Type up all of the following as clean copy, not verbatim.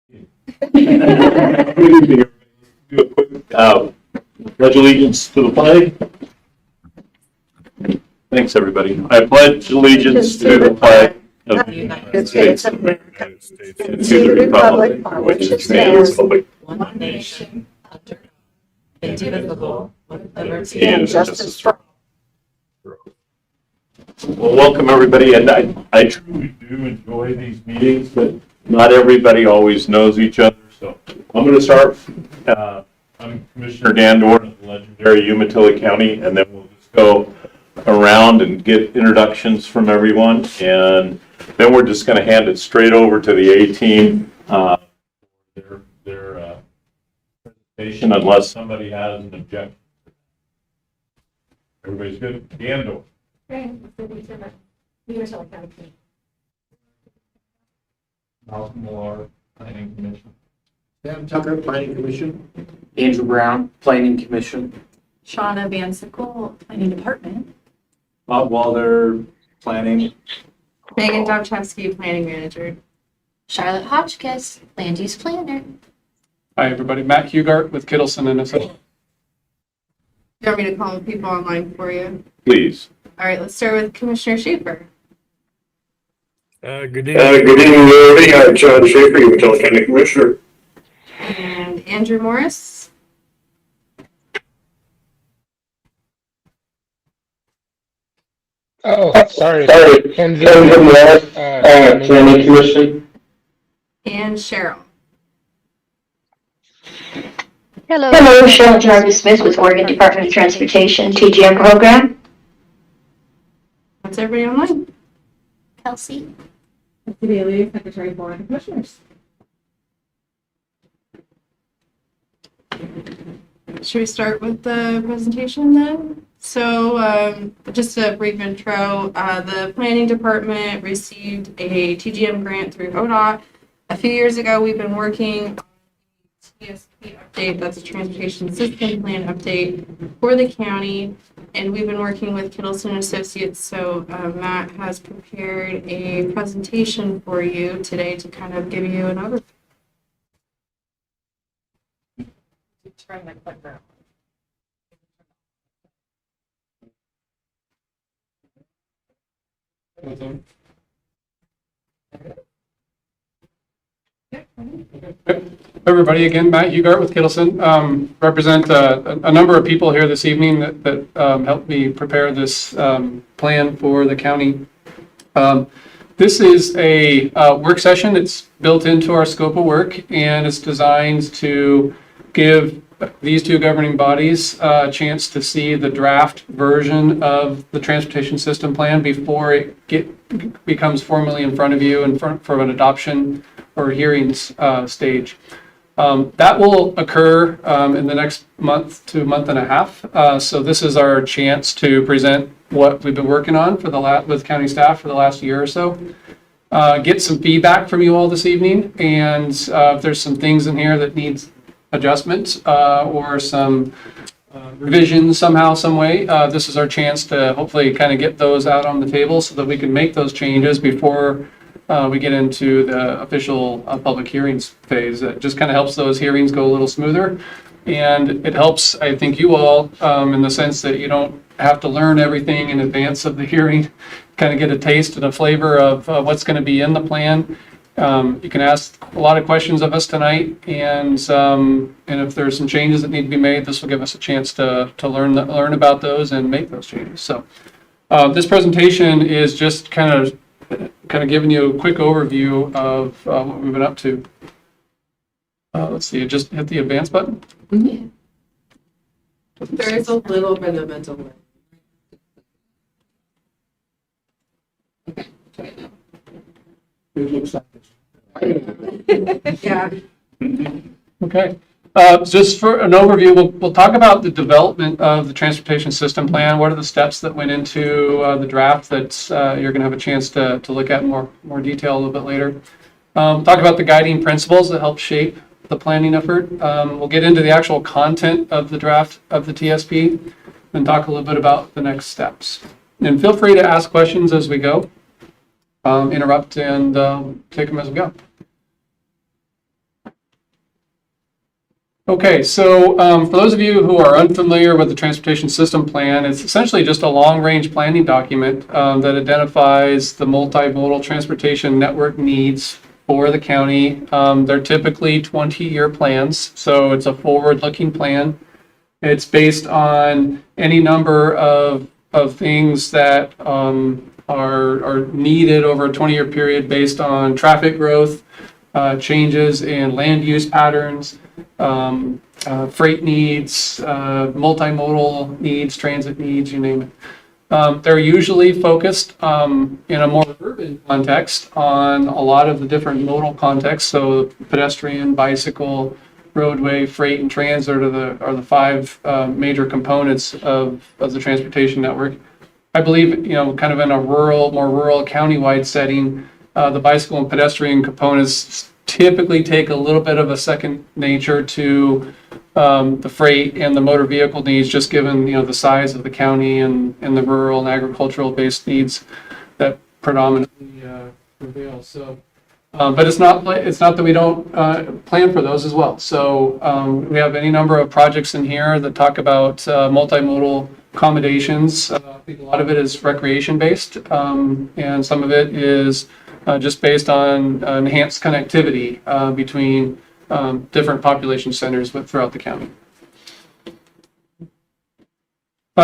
Good evening, everybody. Do a quick pledge allegiance to the flag. Thanks, everybody. I pledge allegiance to the flag of the United States of America and to the republic for which it stands, one nation, under God, indivisible, with liberty and justice for all. Well, welcome, everybody. And I truly do enjoy these meetings, but not everybody always knows each other. So I'm going to start. I'm Commissioner Dan Dorn of the legendary Umatilla County, and then we'll just go around and get introductions from everyone. And then we're just going to hand it straight over to the A-team, their presentation, unless somebody has an objection. Everybody's good? Dan Dorn. Multimodal Planning Commission. Sam Tucker, Planning Commission. Andrew Brown, Planning Commission. Shauna Van Sickle, Planning Department. Bob Walder, Planning. Megan Dobchevsky, Planning Manager. Charlotte Hotchkiss, Land Use Planner. Hi, everybody. Matt Hugart with Kittleson and Associates. You want me to call people online for you? Please. All right, let's start with Commissioner Schaefer. Good evening, everybody. I'm John Schaefer, Umatilla County Commissioner. And Andrew Morris. Oh, sorry. County Commission. And Cheryl. Hello. Hello, Cheryl Jarvis Smith with Oregon Department of Transportation TGM program. That's everybody online. Kelsey. Kelsey Bailey, Secretary of Board of Commissioners. Should we start with the presentation then? So just a brief intro, the Planning Department received a TGM grant through ODOT. A few years ago, we've been working on TSP Update, that's a Transportation System Plan update for the county, and we've been working with Kittleson Associates, so Matt has prepared a presentation for you today to kind of give you an overview. Turn my clicker. Everybody, again, Matt Hugart with Kittleson. Represent a number of people here this evening that helped me prepare this plan for the county. This is a work session. It's built into our scope of work, and it's designed to give these two governing bodies a chance to see the draft version of the transportation system plan before it becomes formally in front of you and for an adoption or hearings stage. That will occur in the next month to month and a half. So this is our chance to present what we've been working on for with county staff for the last year or so. Get some feedback from you all this evening, and if there's some things in here that needs adjustments or some revisions somehow, some way, this is our chance to hopefully kind of get those out on the table so that we can make those changes before we get into the official public hearings phase. It just kind of helps those hearings go a little smoother, and it helps, I think, you all in the sense that you don't have to learn everything in advance of the hearing, kind of get a taste and a flavor of what's going to be in the plan. You can ask a lot of questions of us tonight, and if there's some changes that need to be made, this will give us a chance to learn about those and make those changes. So this presentation is just kind of giving you a quick overview of what we've been up to. Let's see, just hit the advance button. Mm-hmm. There is a little bit of a delay. It looks like this. Yeah. Okay. Just for an overview, we'll talk about the development of the transportation system plan. What are the steps that went into the draft that you're going to have a chance to look at in more detail a little bit later. Talk about the guiding principles that help shape the planning effort. We'll get into the actual content of the draft of the TSP and talk a little bit about the next steps. And feel free to ask questions as we go. Interrupt and take them as we go. Okay, so for those of you who are unfamiliar with the Transportation System Plan, it's essentially just a long-range planning document that identifies the multimodal transportation network needs for the county. They're typically 20-year plans, so it's a forward-looking plan. It's based on any number of things that are needed over a 20-year period based on traffic growth, changes in land use patterns, freight needs, multimodal needs, transit needs, you name it. They're usually focused in a more urban context on a lot of the different modal contexts. So pedestrian, bicycle, roadway, freight, and transit are the five major components of the transportation network. I believe, kind of in a more rural countywide setting, the bicycle and pedestrian components typically take a little bit of a second nature to the freight and the motor vehicle needs, just given, the size of the county and the rural and agricultural based needs that predominantly prevail. So, but it's not that we don't plan for those as well. So we have any number of projects in here that talk about multimodal accommodations. I think a lot of it is recreation based, and some of it is just based on enhanced connectivity between different population centers throughout the county.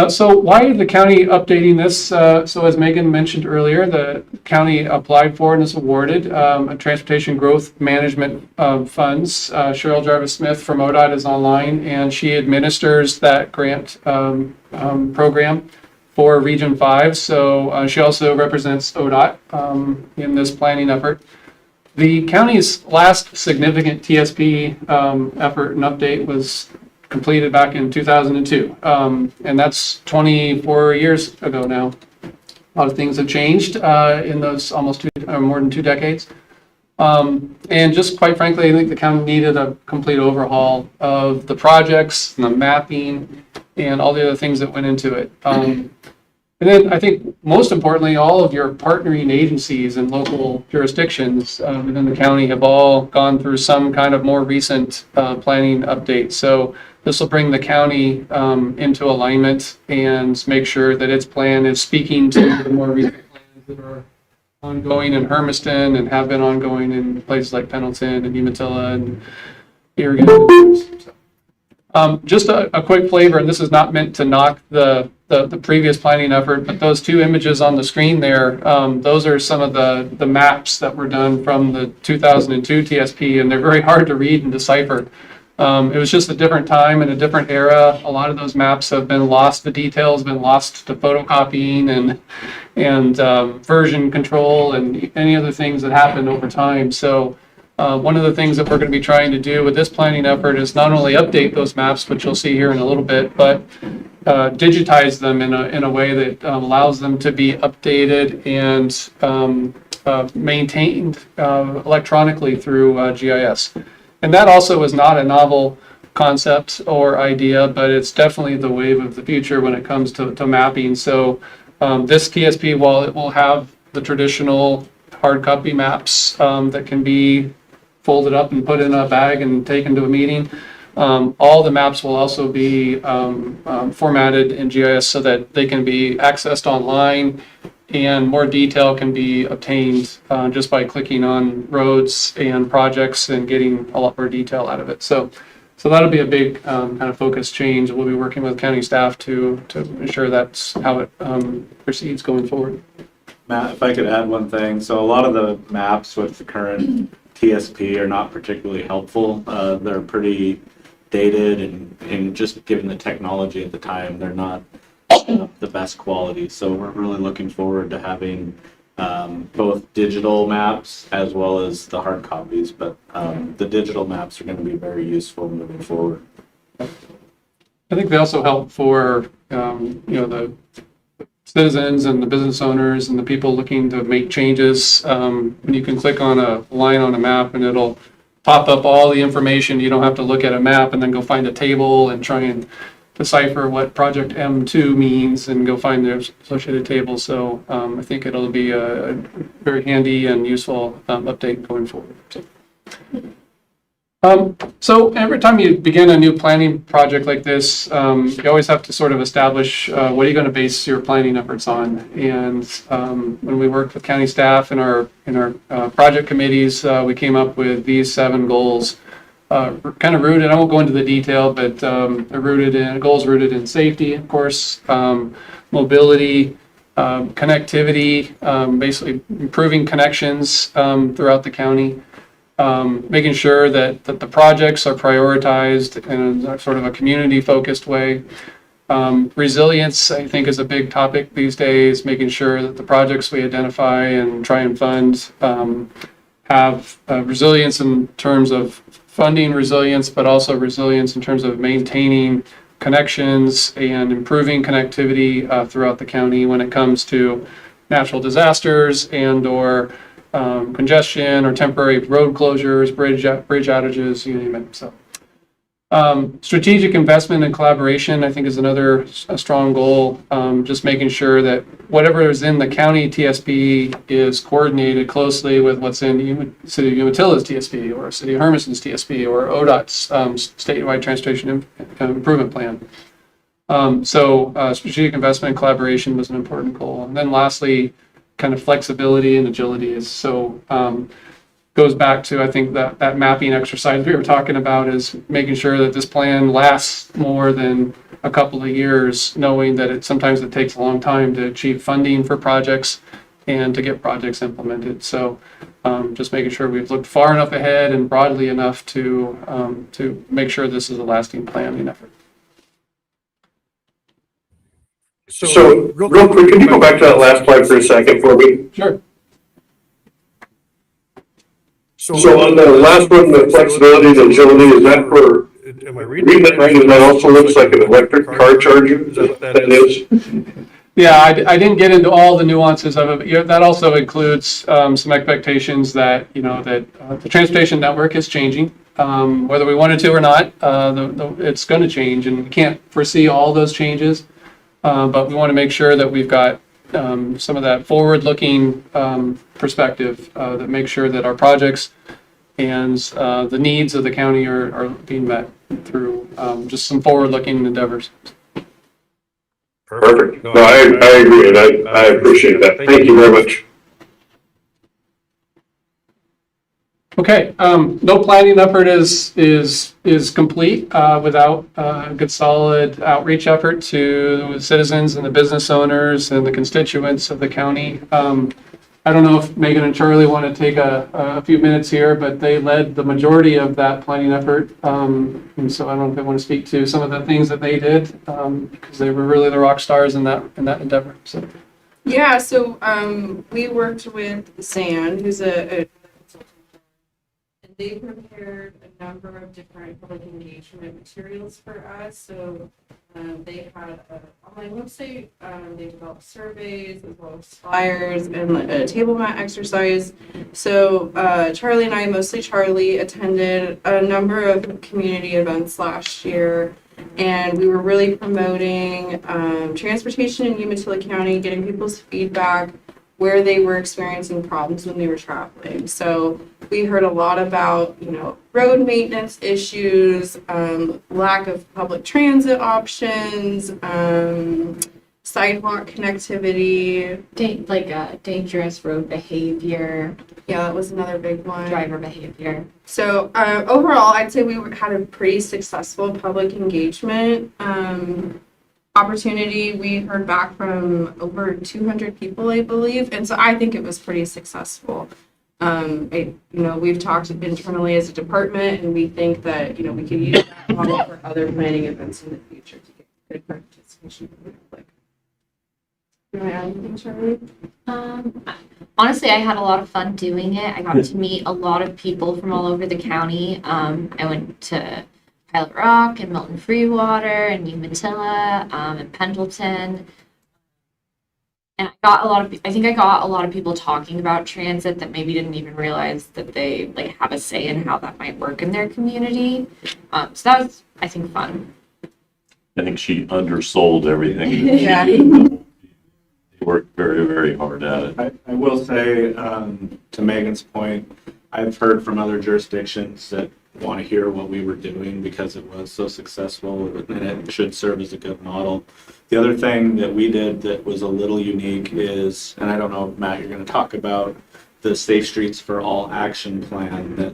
So why is the county updating this? So as Megan mentioned earlier, the county applied for and is awarded a transportation growth management funds. Cheryl Jarvis-Smith from ODOT is online, and she administers that grant program for Region 5. So she also represents ODOT in this planning effort. The county's last significant TSP effort and update was completed back in 2002. And that's 24 years ago now. A lot of things have changed in those almost more than 2 decades. And just quite frankly, I think the county needed a complete overhaul of the projects and the mapping and all the other things that went into it. And then I think most importantly, all of your partnering agencies and local jurisdictions within the county have all gone through some kind of more recent planning update. So this will bring the county into alignment and make sure that its plan is speaking to the more recent plans that are ongoing in Hermiston and have been ongoing in places like Pendleton and Umatilla and Oregon. Just a quick flavor, and this is not meant to knock the previous planning effort, but those 2 images on the screen there, those are some of the maps that were done from the 2002 TSP, and they're very hard to read and decipher. It was just a different time and a different era. A lot of those maps have been lost. The details have been lost to photocopying and version control and any other things that happened over time. So one of the things that we're going to be trying to do with this planning effort is not only update those maps, which you'll see here in a little bit, but digitize them in a way that allows them to be updated and maintained electronically through GIS. And that also is not a novel concept or idea, but it's definitely the wave of the future when it comes to mapping. So this TSP, while it will have the traditional hard copy maps that can be folded up and put in a bag and taken to a meeting, all the maps will also be formatted in GIS so that they can be accessed online, and more detail can be obtained just by clicking on roads and projects and getting a lot more detail out of it. So that'll be a big kind of focus change. We'll be working with county staff to ensure that's how it proceeds going forward. Matt, if I could add one thing. So a lot of the maps with the current TSP are not particularly helpful. They're pretty dated and just given the technology at the time, they're not the best quality. So we're really looking forward to having both digital maps as well as the hard copies, but the digital maps are going to be very useful moving forward. I think they also help for the citizens and the business owners and the people looking to make changes. When you can click on a line on a map and it'll pop up all the information. You don't have to look at a map and then go find a table and try and decipher what project M2 means and go find the associated table. So I think it'll be a very handy and useful update going forward. So every time you begin a new planning project like this, you always have to sort of establish what are you going to base your planning efforts on. And when we worked with county staff in our project committees, we came up with these 7 goals, kind of rooted. I won't go into the detail, but goals rooted in safety, of course, mobility, connectivity, basically improving connections throughout the county. Making sure that the projects are prioritized in a sort of a community-focused way. Resilience, I think, is a big topic these days, making sure that the projects we identify and try and fund have resilience in terms of funding resilience, but also resilience in terms of maintaining connections and improving connectivity throughout the county when it comes to natural disasters and or congestion or temporary road closures, bridge outages, you name it. So, strategic investment and collaboration, I think, is another strong goal. Just making sure that whatever is in the county TSP is coordinated closely with what's in City of Umatilla's TSP or City of Hermiston's TSP or ODOT's statewide transportation improvement plan. Strategic investment and collaboration was an important goal. And then lastly, kind of flexibility and agility is goes back to, I think, that mapping exercise we were talking about is making sure that this plan lasts more than a couple of years, knowing that sometimes it takes a long time to achieve funding for projects and to get projects implemented. So just making sure we've looked far enough ahead and broadly enough to make sure this is a lasting planning effort. So, real quick, can you go back to that last slide for a second for me? Sure. So on the last one, the flexibility and agility, is that for, am I reading that right, and that also looks like an electric car charger? Is that what that is? Yeah, I didn't get into all the nuances of it, but yeah, that also includes some expectations that, the transportation network is changing. Whether we wanted to or not, it's going to change, and we can't foresee all those changes. But we want to make sure that we've got some of that forward-looking perspective that makes sure that our projects and the needs of the county are being met through just some forward-looking endeavors. Perfect. No, I agree, and I appreciate that. Thank you very much. Okay, no planning effort is complete without a good solid outreach effort to citizens and the business owners and the constituents of the county. I don't know if Megan and Charlie want to take a few minutes here, but they led the majority of that planning effort. And so I don't know if they want to speak to some of the things that they did because they were really the rock stars in that endeavor. So. Yeah, so we worked with SAN, who's a they prepared a number of different public engagement materials for us. So they had an online website, they developed surveys as well as flyers and a table mat exercise. So Charlie and I, mostly Charlie, attended a number of community events last year. And we were really promoting transportation in Umatilla County, getting people's feedback, where they were experiencing problems when they were traveling. So we heard a lot about, road maintenance issues, lack of public transit options, sidewalk connectivity. Dangerous road behavior, Yeah, that was another big one. driver behavior. So overall, I'd say we had a pretty successful public engagement opportunity. We heard back from over 200 people, I believe, and so I think it was pretty successful. We've talked internally as a department, and we think that we could use that model for other planning events in the future to get good participation from the public. You want to add anything, Charlie? Honestly, I had a lot of fun doing it. I got to meet a lot of people from all over the county. I went to Pilot Rock and Milton Freewater and Umatilla and Pendleton. And I think I got a lot of people talking about transit that maybe didn't even realize that they have a say in how that might work in their community. So that was, I think, fun. I think she undersold everything. Yeah. They worked very, very hard at it. I will say, to Megan's point, I've heard from other jurisdictions that want to hear what we were doing because it was so successful, and it should serve as a good model. The other thing that we did that was a little unique is, and I don't know, Matt, you're going to talk about the Safe Streets for All action plan that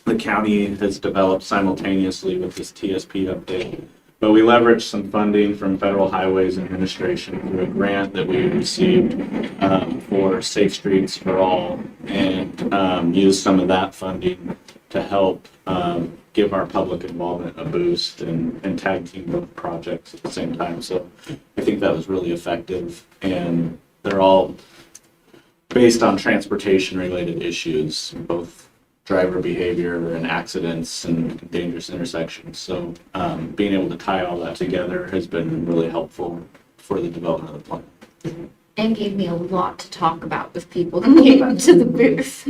the county has developed simultaneously with this TSP update. But we leveraged some funding from Federal Highways Administration through a grant that we received for Safe Streets for All, and used some of that funding to help give our public involvement a boost and tag team both projects at the same time. So I think that was really effective, and they're all based on transportation related issues, both driver behavior and accidents and dangerous intersections. So being able to tie all that together has been really helpful for the development of the plan. And gave me a lot to talk about with people who came up to the booth.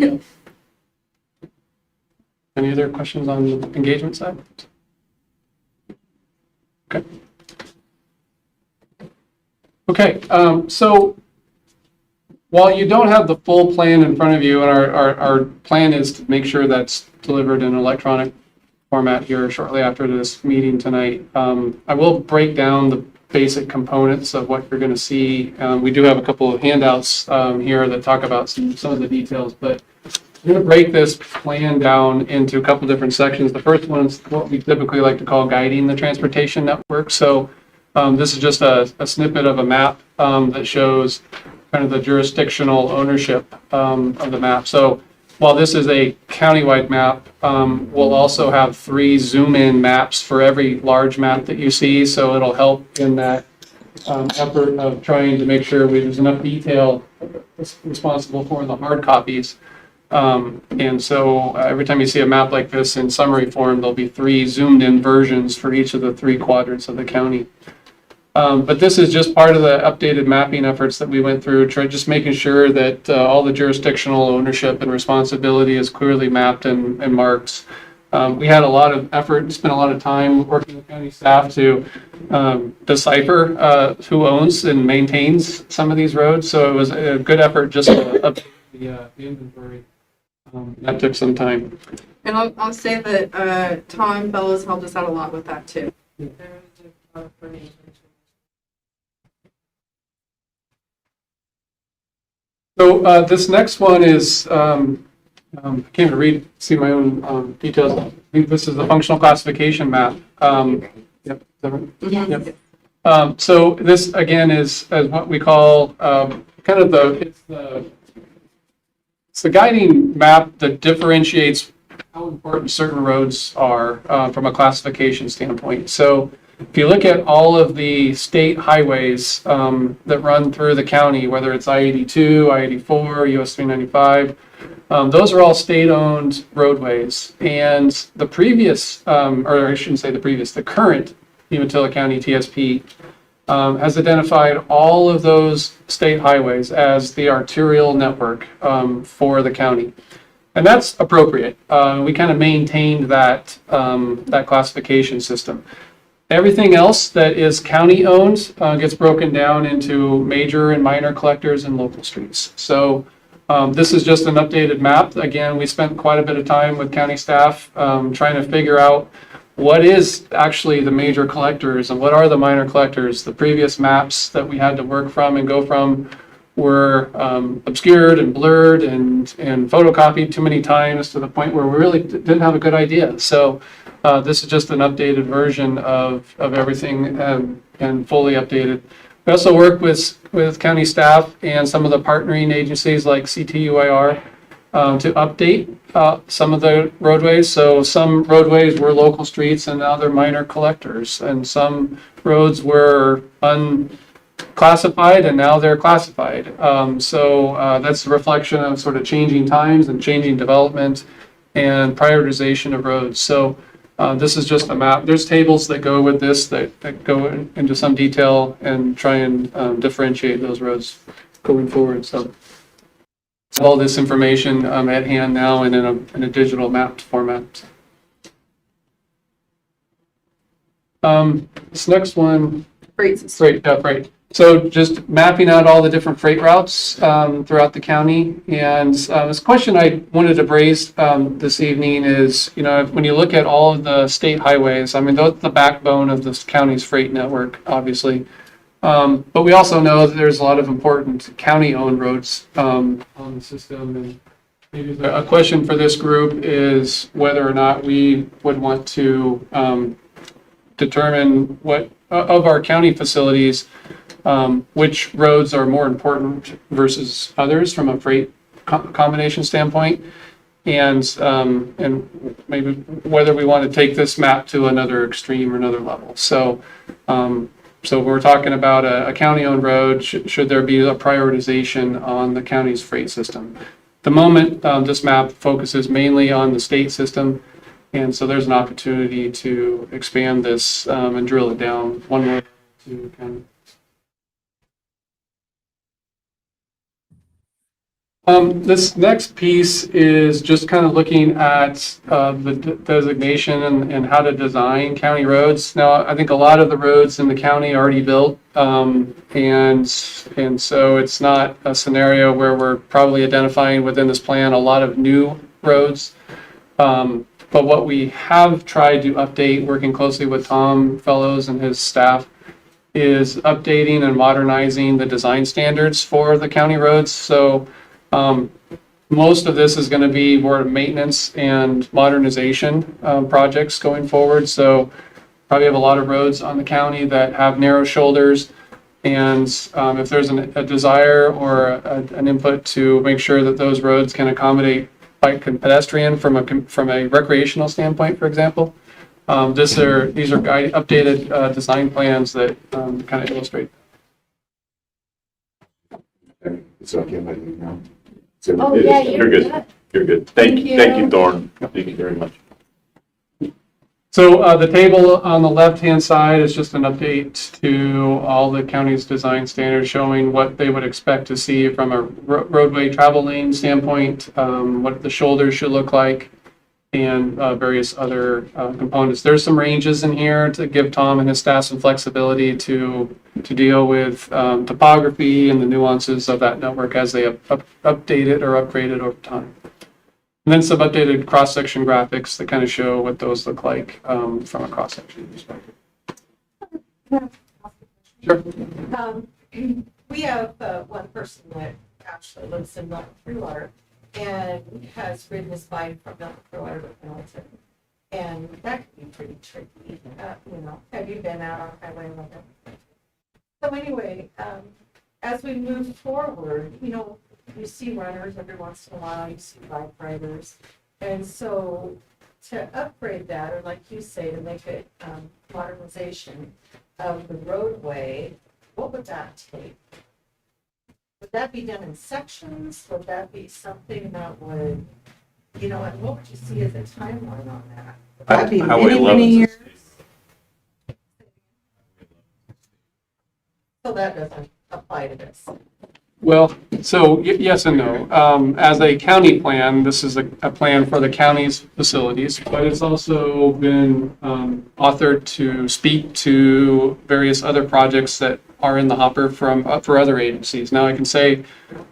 Any other questions on the engagement side? Okay. Okay, so while you don't have the full plan in front of you, and our plan is to make sure that's delivered in electronic format here shortly after this meeting tonight, I will break down the basic components of what you're going to see. We do have a couple of handouts here that talk about some of the details, but I'm going to break this plan down into a couple different sections. The first one is what we typically like to call guiding the transportation network. So this is just a snippet of a map that shows kind of the jurisdictional ownership of the map. So while this is a countywide map, we'll also have 3 zoom-in maps for every large map that you see. So it'll help in that effort of trying to make sure there's enough detail responsible for the hard copies. And so every time you see a map like this in summary form, there'll be 3 zoomed-in versions for each of the 3 quadrants of the county. But this is just part of the updated mapping efforts that we went through, just making sure that all the jurisdictional ownership and responsibility is clearly mapped and marked. We had a lot of effort, spent a lot of time working with county staff to decipher who owns and maintains some of these roads. So it was a good effort just to update the inventory. That took some time. And I'll say that Tom Bellows helped us out a lot with that too. There was a lot of coordination. So this next one is, I can't even see my own details. I think this is the functional classification map. Yep. Is that right? Yes. Yep. So this again is what we call kind of it's the guiding map that differentiates how important certain roads are from a classification standpoint. So if you look at all of the state highways that run through the county, whether it's I-82, I-84, US 395, those are all state-owned roadways. And the previous, or I shouldn't say the previous, the current Umatilla County TSP has identified all of those state highways as the arterial network for the county. And that's appropriate. We kind of maintained that classification system. Everything else that is county owned gets broken down into major and minor collectors and local streets. So this is just an updated map. Again, we spent quite a bit of time with county staff trying to figure out what is actually the major collectors and what are the minor collectors. The previous maps that we had to work from and go from were obscured and blurred and photocopied too many times to the point where we really didn't have a good idea. So this is just an updated version of everything and fully updated. We also work with county staff and some of the partnering agencies like CTUIR to update some of the roadways. So some roadways were local streets and now they're minor collectors, and some roads were unclassified and now they're classified. So that's a reflection of sort of changing times and changing development and prioritization of roads. So this is just a map. There's tables that go with this that go into some detail and try and differentiate those roads going forward. So all this information at hand now and in a digital mapped format. This next one freight system. Freight. So just mapping out all the different freight routes throughout the county. And this question I wanted to raise this evening is, when you look at all of the state highways, I mean, those are the backbone of this county's freight network, obviously. But we also know that there's a lot of important county-owned roads on the system. And maybe a question for this group is whether or not we would want to determine what of our county facilities, which roads are more important versus others from a freight combination standpoint, and maybe whether we want to take this map to another extreme or another level. So we're talking about a county-owned road. Should there be a prioritization on the county's freight system? The moment this map focuses mainly on the state system, and so there's an opportunity to expand this and drill it down one more to kind this next piece is just kind of looking at the designation and how to design county roads. Now, I think a lot of the roads in the county are already built, and so it's not a scenario where we're probably identifying within this plan a lot of new roads. But what we have tried to update, working closely with Tom Fellows and his staff, is updating and modernizing the design standards for the county roads. So most of this is going to be more maintenance and modernization projects going forward. So probably have a lot of roads on the county that have narrow shoulders. And if there's a desire or an input to make sure that those roads can accommodate bike and pedestrian from a recreational standpoint, for example, these are updated design plans that kind of illustrate. It's okay, my now. Oh, yeah, You're good. You're good. Thank you, Thorne. Thank you very much. So the table on the left-hand side is just an update to all the county's design standards, showing what they would expect to see from a roadway travel lane standpoint, what the shoulders should look like, and various other components. There's some ranges in here to give Tom and his staff some flexibility to deal with topography and the nuances of that network as they update it or upgrade it over time. And then some updated cross-section graphics that kind of show what those look like from a cross-section perspective. Sure. We have one person that actually lives in Milton Freewater and has ridden his bike from Milton Freewater to Pendleton. And that can be pretty tricky, have you been out on Highway 11? So anyway, as we move forward, you see runners every once in a while, you see bike riders. And so to upgrade that, or like you say, to make it modernization of the roadway, what would that take? Would that be done in sections? Would that be something that would, and what would you see as a timeline on that? Would that be many years? So that doesn't apply to this. Well, so yes and no. As a county plan, this is a plan for the county's facilities, but it's also been authored to speak to various other projects that are in the hopper for other agencies. Now I can say,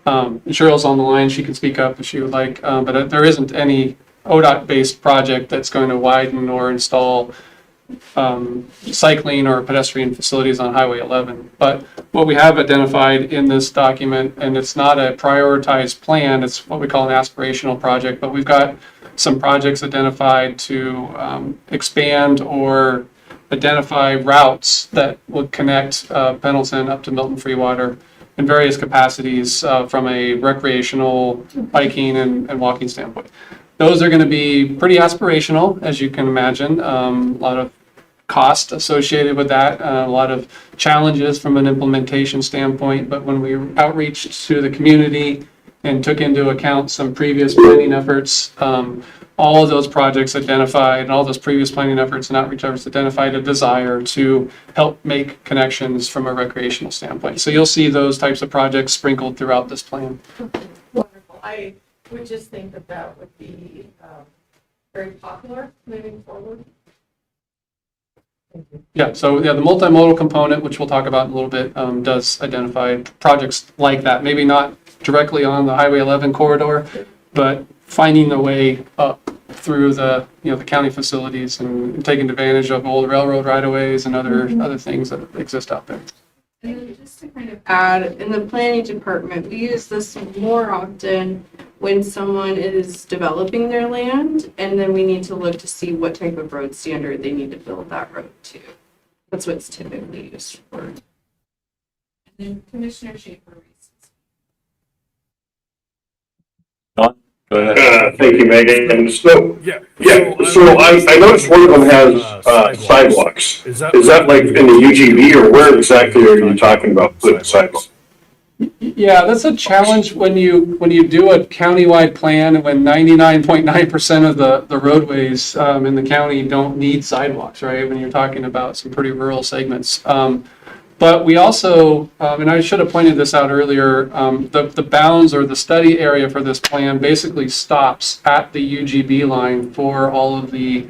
Cheryl's on the line, she can speak up if she would like, but there isn't any ODOT-based project that's going to widen or install cycling or pedestrian facilities on Highway 11. But what we have identified in this document, and it's not a prioritized plan, it's what we call an aspirational project, but we've got some projects identified to expand or identify routes that would connect Pendleton up to Milton Freewater in various capacities from a recreational, biking, and walking standpoint. Those are going to be pretty aspirational, as you can imagine. A lot of cost associated with that, a lot of challenges from an implementation standpoint. But when we outreached to the community and took into account some previous planning efforts, all of those projects identified, and all those previous planning efforts and outreach efforts identified a desire to help make connections from a recreational standpoint. So you'll see those types of projects sprinkled throughout this plan. Wonderful. I would just think that would be very popular moving forward. Thank you. Yeah, so yeah, the multimodal component, which we'll talk about in a little bit, does identify projects like that. Maybe not directly on the Highway 11 corridor, but finding a way up through the, the county facilities and taking advantage of old railroad right-of-ways and other things that exist out there. And then just to kind of add, in the planning department, we use this more often when someone is developing their land, and then we need to look to see what type of road standard they need to build that road to. That's what it's typically used for. And then Commissioner Schaefer. Go ahead. Thank you, Megan. And so, Yeah. so I noticed one of them has sidewalks. Is that like in the UGB, or where exactly are you talking about putting sidewalks? Yeah, that's a challenge when you do a countywide plan and when 99.9% of the roadways in the county don't need sidewalks, right? When you're talking about some pretty rural segments. But we also, and I should have pointed this out earlier, the bounds or the study area for this plan basically stops at the UGB line for all of the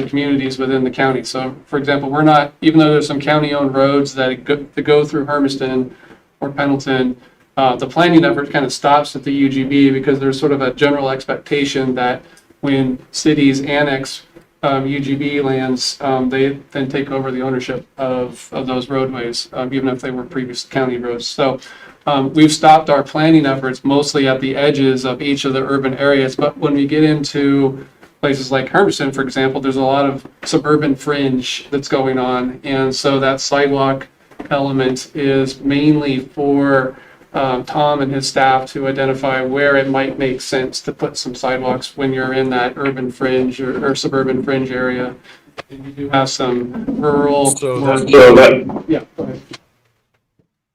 communities within the county. So, for example, we're not, even though there's some county-owned roads that go through Hermiston or Pendleton, the planning effort kind of stops at the UGB because there's sort of a general expectation that when cities annex UGB lands, they then take over the ownership of those roadways, even if they were previous county roads. So we've stopped our planning efforts mostly at the edges of each of the urban areas. But when we get into places like Hermiston, for example, there's a lot of suburban fringe that's going on. And so that sidewalk element is mainly for Tom and his staff to identify where it might make sense to put some sidewalks when you're in that urban fringe or suburban fringe area. And you do have some rural. So Yeah, go ahead.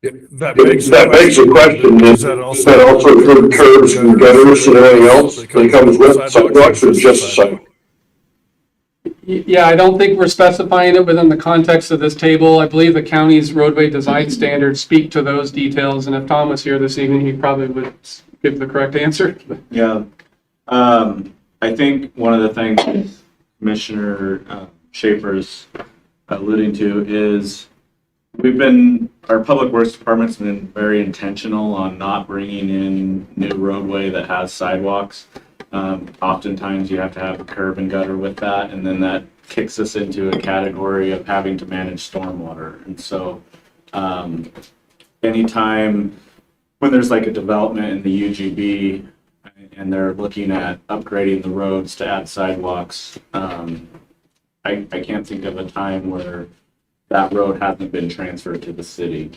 that begs the question, does that also include curbs and gutters and everything else that comes with sidewalks, or just sidewalks? Yeah, I don't think we're specifying it within the context of this table. I believe the county's roadway design standards speak to those details, and if Tom was here this evening, he probably would give the correct answer. Yeah. I think one of the things Commissioner Schaefer's alluding to is our public works department's been very intentional on not bringing in new roadway that has sidewalks. Oftentimes you have to have a curb and gutter with that, and then that kicks us into a category of having to manage stormwater. And so anytime when there's like a development in the UGB and they're looking at upgrading the roads to add sidewalks, I can't think of a time where that road hasn't been transferred to the city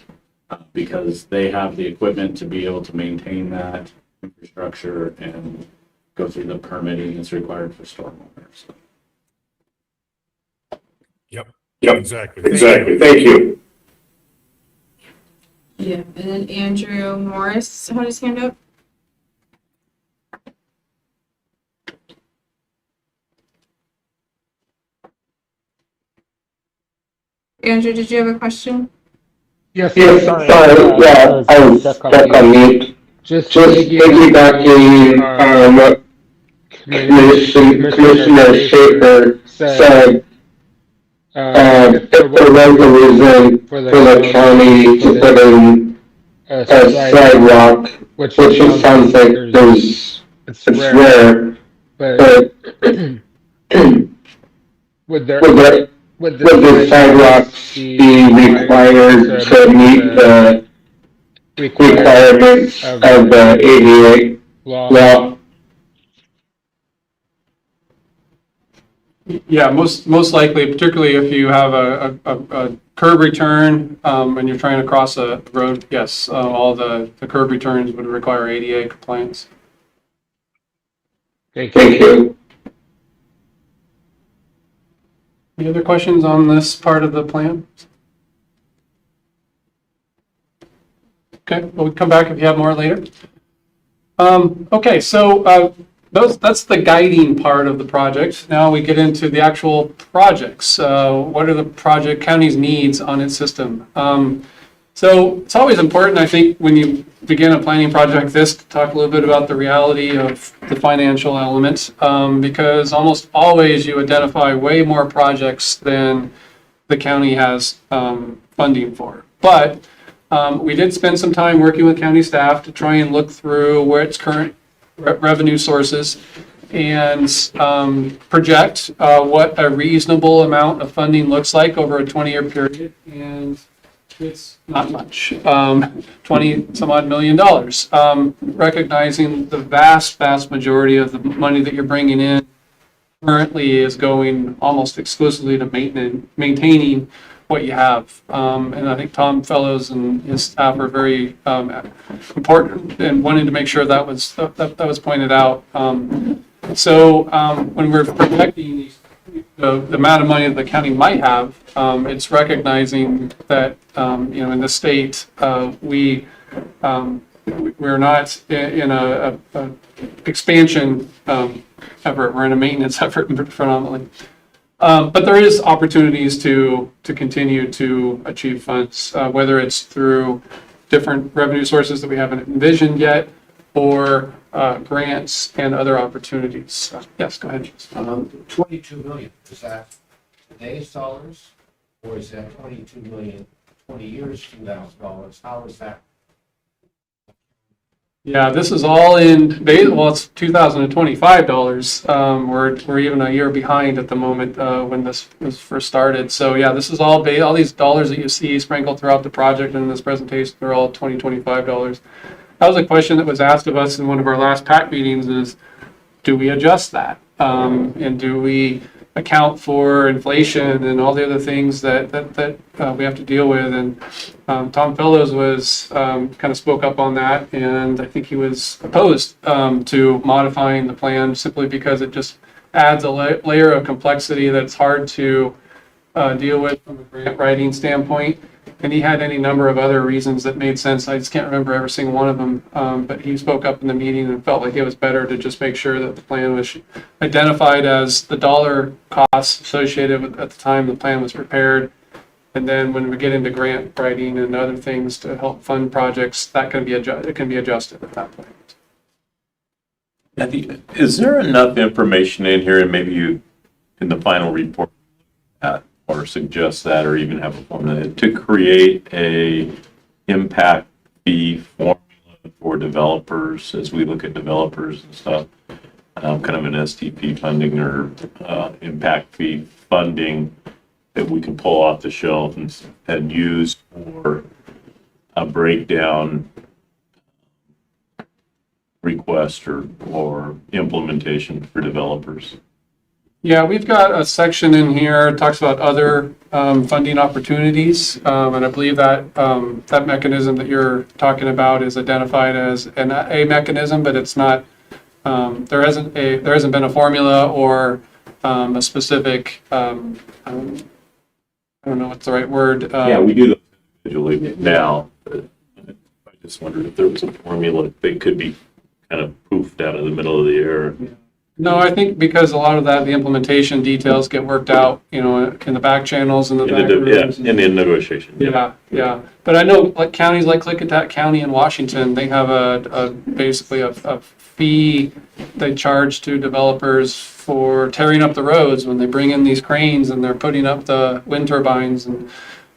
because they have the equipment to be able to maintain that infrastructure and go through the permitting that's required for stormwater. So. Yep. Exactly. Thank you. Yeah, and then Andrew Morris had his hand up. Andrew, did you have a question? Yes, Yes, sorry, yeah, I was stuck on mute. Just piggybacking on what Commissioner Schaefer said, if there was a reason for the county to put in a sidewalk, which it sounds like it's rare, but would the sidewalks be required to meet the requirements of the ADA law? Yeah, most likely, particularly if you have a curb return and you're trying to cross a road, yes, all the curb returns would require ADA compliance. Thank you. Any other questions on this part of the plan? Okay, well, we'll come back if you have more later. Okay, so that's the guiding part of the project. Now we get into the actual projects. What are the project county's needs on its system? So it's always important, I think, when you begin a planning project like this, to talk a little bit about the reality of the financial element, because almost always you identify way more projects than the county has funding for. But we did spend some time working with county staff to try and look through where its current revenue sources and project what a reasonable amount of funding looks like over a 20-year period. And it's not much, 20 some odd $1 million, recognizing the vast majority of the money that you're bringing in currently is going almost exclusively to maintaining what you have. And I think Tom Fellows and his staff are very important in wanting to make sure that was pointed out. So when we're projecting the amount of money that the county might have, it's recognizing that in the state we're not in a expansion effort. We're in a maintenance effort predominantly. But there is opportunities to continue to achieve funds, whether it's through different revenue sources that we haven't envisioned yet, or grants and other opportunities. Yes, go ahead. 22 million, is that today's dollars, or is that 22 million, 20 years, $2,000? How is that? Yeah, this is all in, well, it's $2,025. We're even a year behind at the moment when this was first started. So yeah, this is all these dollars that you see sprinkled throughout the project and in this presentation, they're all $2025. That was a question that was asked of us in one of our last PAC meetings is, do we adjust that? And do we account for inflation and all the other things that we have to deal with? And Tom Fellows was kind of spoke up on that, and I think he was opposed to modifying the plan simply because it just adds a layer of complexity that's hard to deal with from a grant writing standpoint. And he had any number of other reasons that made sense. I just can't remember every single one of them. But he spoke up in the meeting and felt like it was better to just make sure that the plan was identified as the dollar costs associated with at the time the plan was prepared. And then when we get into grant writing and other things to help fund projects, that can be adjusted at that point. Is there enough information in here, and maybe you, in the final report, or suggest that, or even have a formula to create a impact fee formula for developers as we look at developers and stuff, kind of an STP funding or impact fee funding that we can pull off the shelf and use for a breakdown request or implementation for developers? Yeah, we've got a section in here that talks about other funding opportunities, and I believe that that mechanism that you're talking about is identified as a mechanism, but it's not. There hasn't been a formula or a specific. I don't know what's the right word. Yeah, we do those individually now. I just wondered if there was a formula that could be kind of poofed out of the middle of the air. No, I think because a lot of that, the implementation details get worked out, in the back channels and the back rooms. In the negotiation. Yeah. But I know like counties like Clickitat County in Washington, they have basically a fee they charge to developers for tearing up the roads when they bring in these cranes and they're putting up the wind turbines and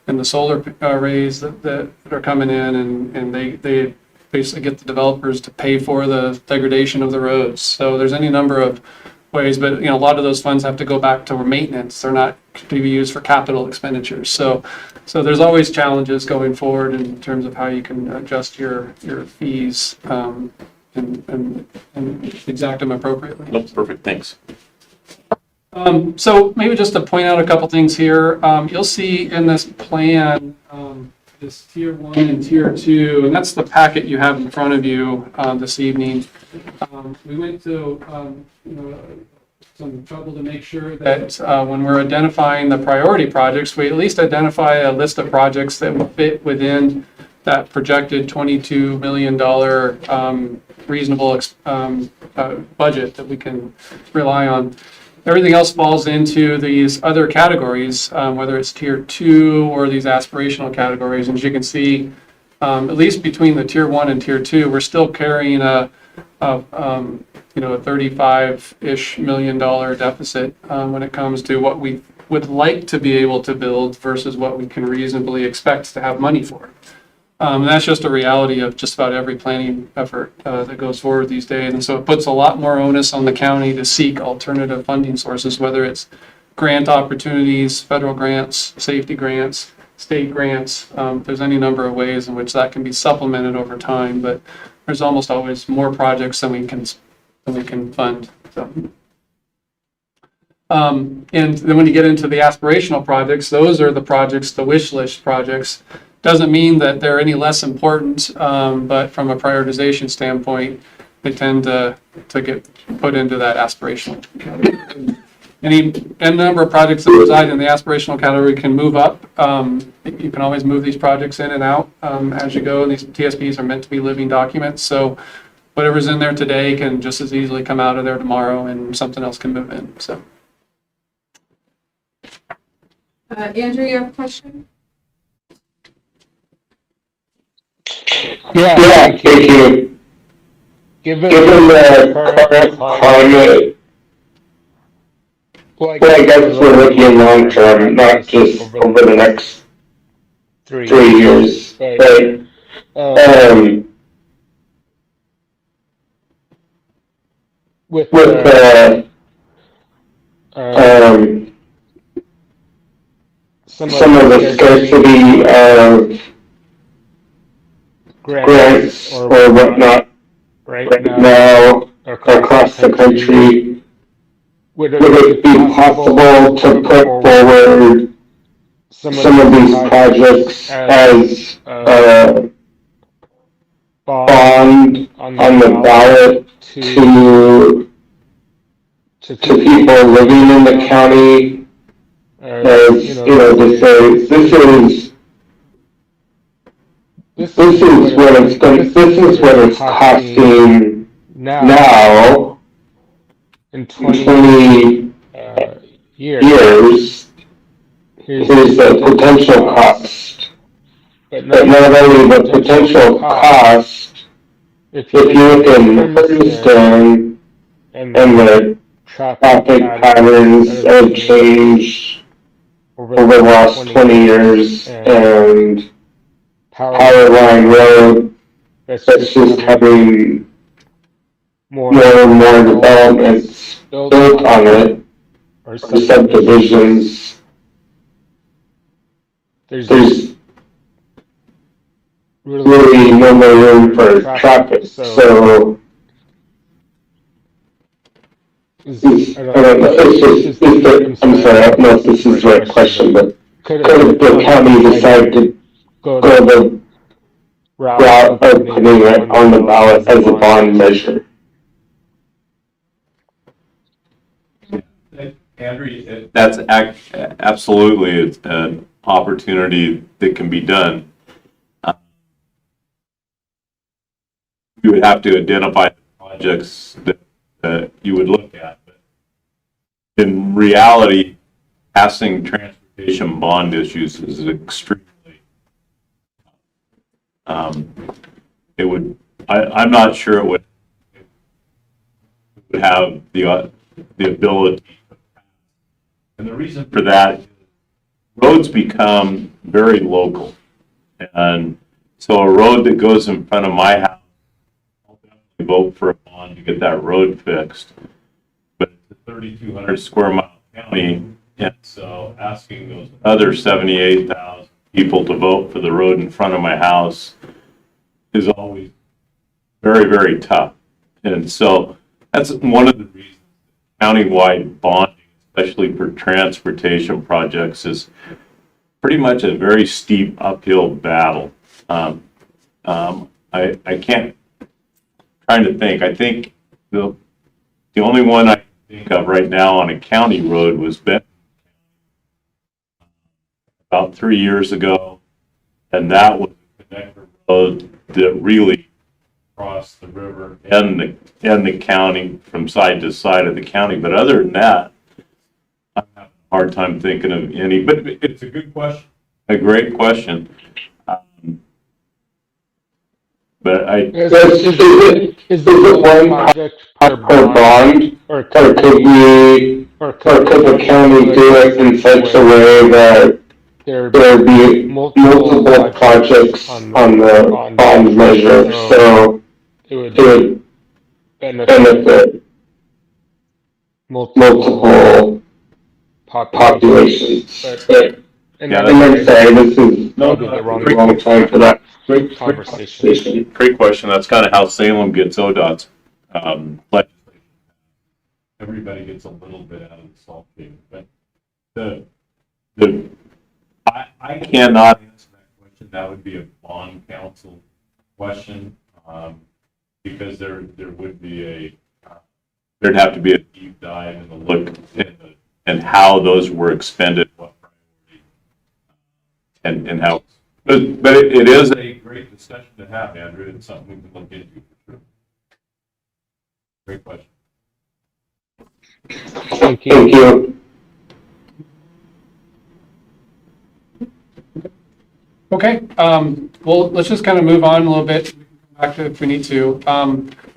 the solar arrays that are coming in, and they basically get the developers to pay for the degradation of the roads. So there's any number of ways, but a lot of those funds have to go back to maintenance. They're not to be used for capital expenditures. So there's always challenges going forward in terms of how you can adjust your fees and exact them appropriately. Nope, perfect, thanks. So maybe just to point out a couple things here, you'll see in this plan this tier 1 and tier 2, and that's the packet you have in front of you this evening. We went to some trouble to make sure that when we're identifying the priority projects, we at least identify a list of projects that will fit within that projected $22 million reasonable budget that we can rely on. Everything else falls into these other categories, whether it's tier 2 or these aspirational categories. And as you can see, at least between the tier 1 and tier 2, we're still carrying a $35-ish million deficit when it comes to what we would like to be able to build versus what we can reasonably expect to have money for. And that's just a reality of just about every planning effort that goes forward these days. And so it puts a lot more onus on the county to seek alternative funding sources, whether it's grant opportunities, federal grants, safety grants, state grants. There's any number of ways in which that can be supplemented over time, but there's almost always more projects than we can fund. So. And then when you get into the aspirational projects, those are the projects, the wish list projects. Doesn't mean that they're any less important, but from a prioritization standpoint, they tend to get put into that aspirational category. Any number of projects that reside in the aspirational category can move up. You can always move these projects in and out as you go. And these TSPs are meant to be living documents. So whatever's in there today can just as easily come out of there tomorrow and something else can move in. So. Andrew, you have a question? Yeah, thank you. Given the current climate, well, I guess we're looking long term, not just over the next 3 years, but with some of the scarcity of grants or whatnot right now across the country, would it be possible to put forward some of these projects as a bond on the ballot to people living in the county, as to say this is what it's costing now in 20 years. Here's the potential cost. But not only the potential cost, if you look in Pendleton and the traffic patterns have changed over the last 20 years, and Power Line Road that's just having more and more developments built on it, or subdivisions. There's really no more room for traffic. So I'm sorry, I don't know if this is the right question, but could the county decide to go the route of putting it on the ballot as a bond measure? Andrew, that's absolutely an opportunity that can be done. You would have to identify the projects that you would look at. But in reality, passing transportation bond issues is extremely. It would. I'm not sure it would have the ability. And the reason for that, roads become very local. And so a road that goes in front of my house, I'll definitely vote for a bond to get that road fixed. But it's a 3,200 square mile county, and so asking those other 78,000 people to vote for the road in front of my house is always very, very tough. And so that's one of the reasons countywide bonding, especially for transportation projects, is pretty much a very steep uphill battle. I can't, trying to think, I think the only one I can think of right now on a county road was Pendleton about 3 years ago, and that was a connector road that really crossed the river and the county from side to side of the county. But other than that, I'm having a hard time thinking of any, but it's a good question, a great question. But is it one project per bond, or or could the county do it in such a way that there be multiple projects on the bond measure, so it would benefit multiple populations. But, and Yeah, I'm saying this is probably the wrong time for that conversation. Great question. That's kind of how Salem gets ODOT's legislation. Everybody gets a little bit out of the salt cake, but I cannot answer that question. That would be a bond council question, because there would be there'd have to be a deep dive in the look and how those were expended, what priority, and how. But it is a great discussion to have, Andrew. It's something we can look into for sure. Great question. Thank you. Okay, well, let's just kind of move on a little bit. We can come back to it if we need to.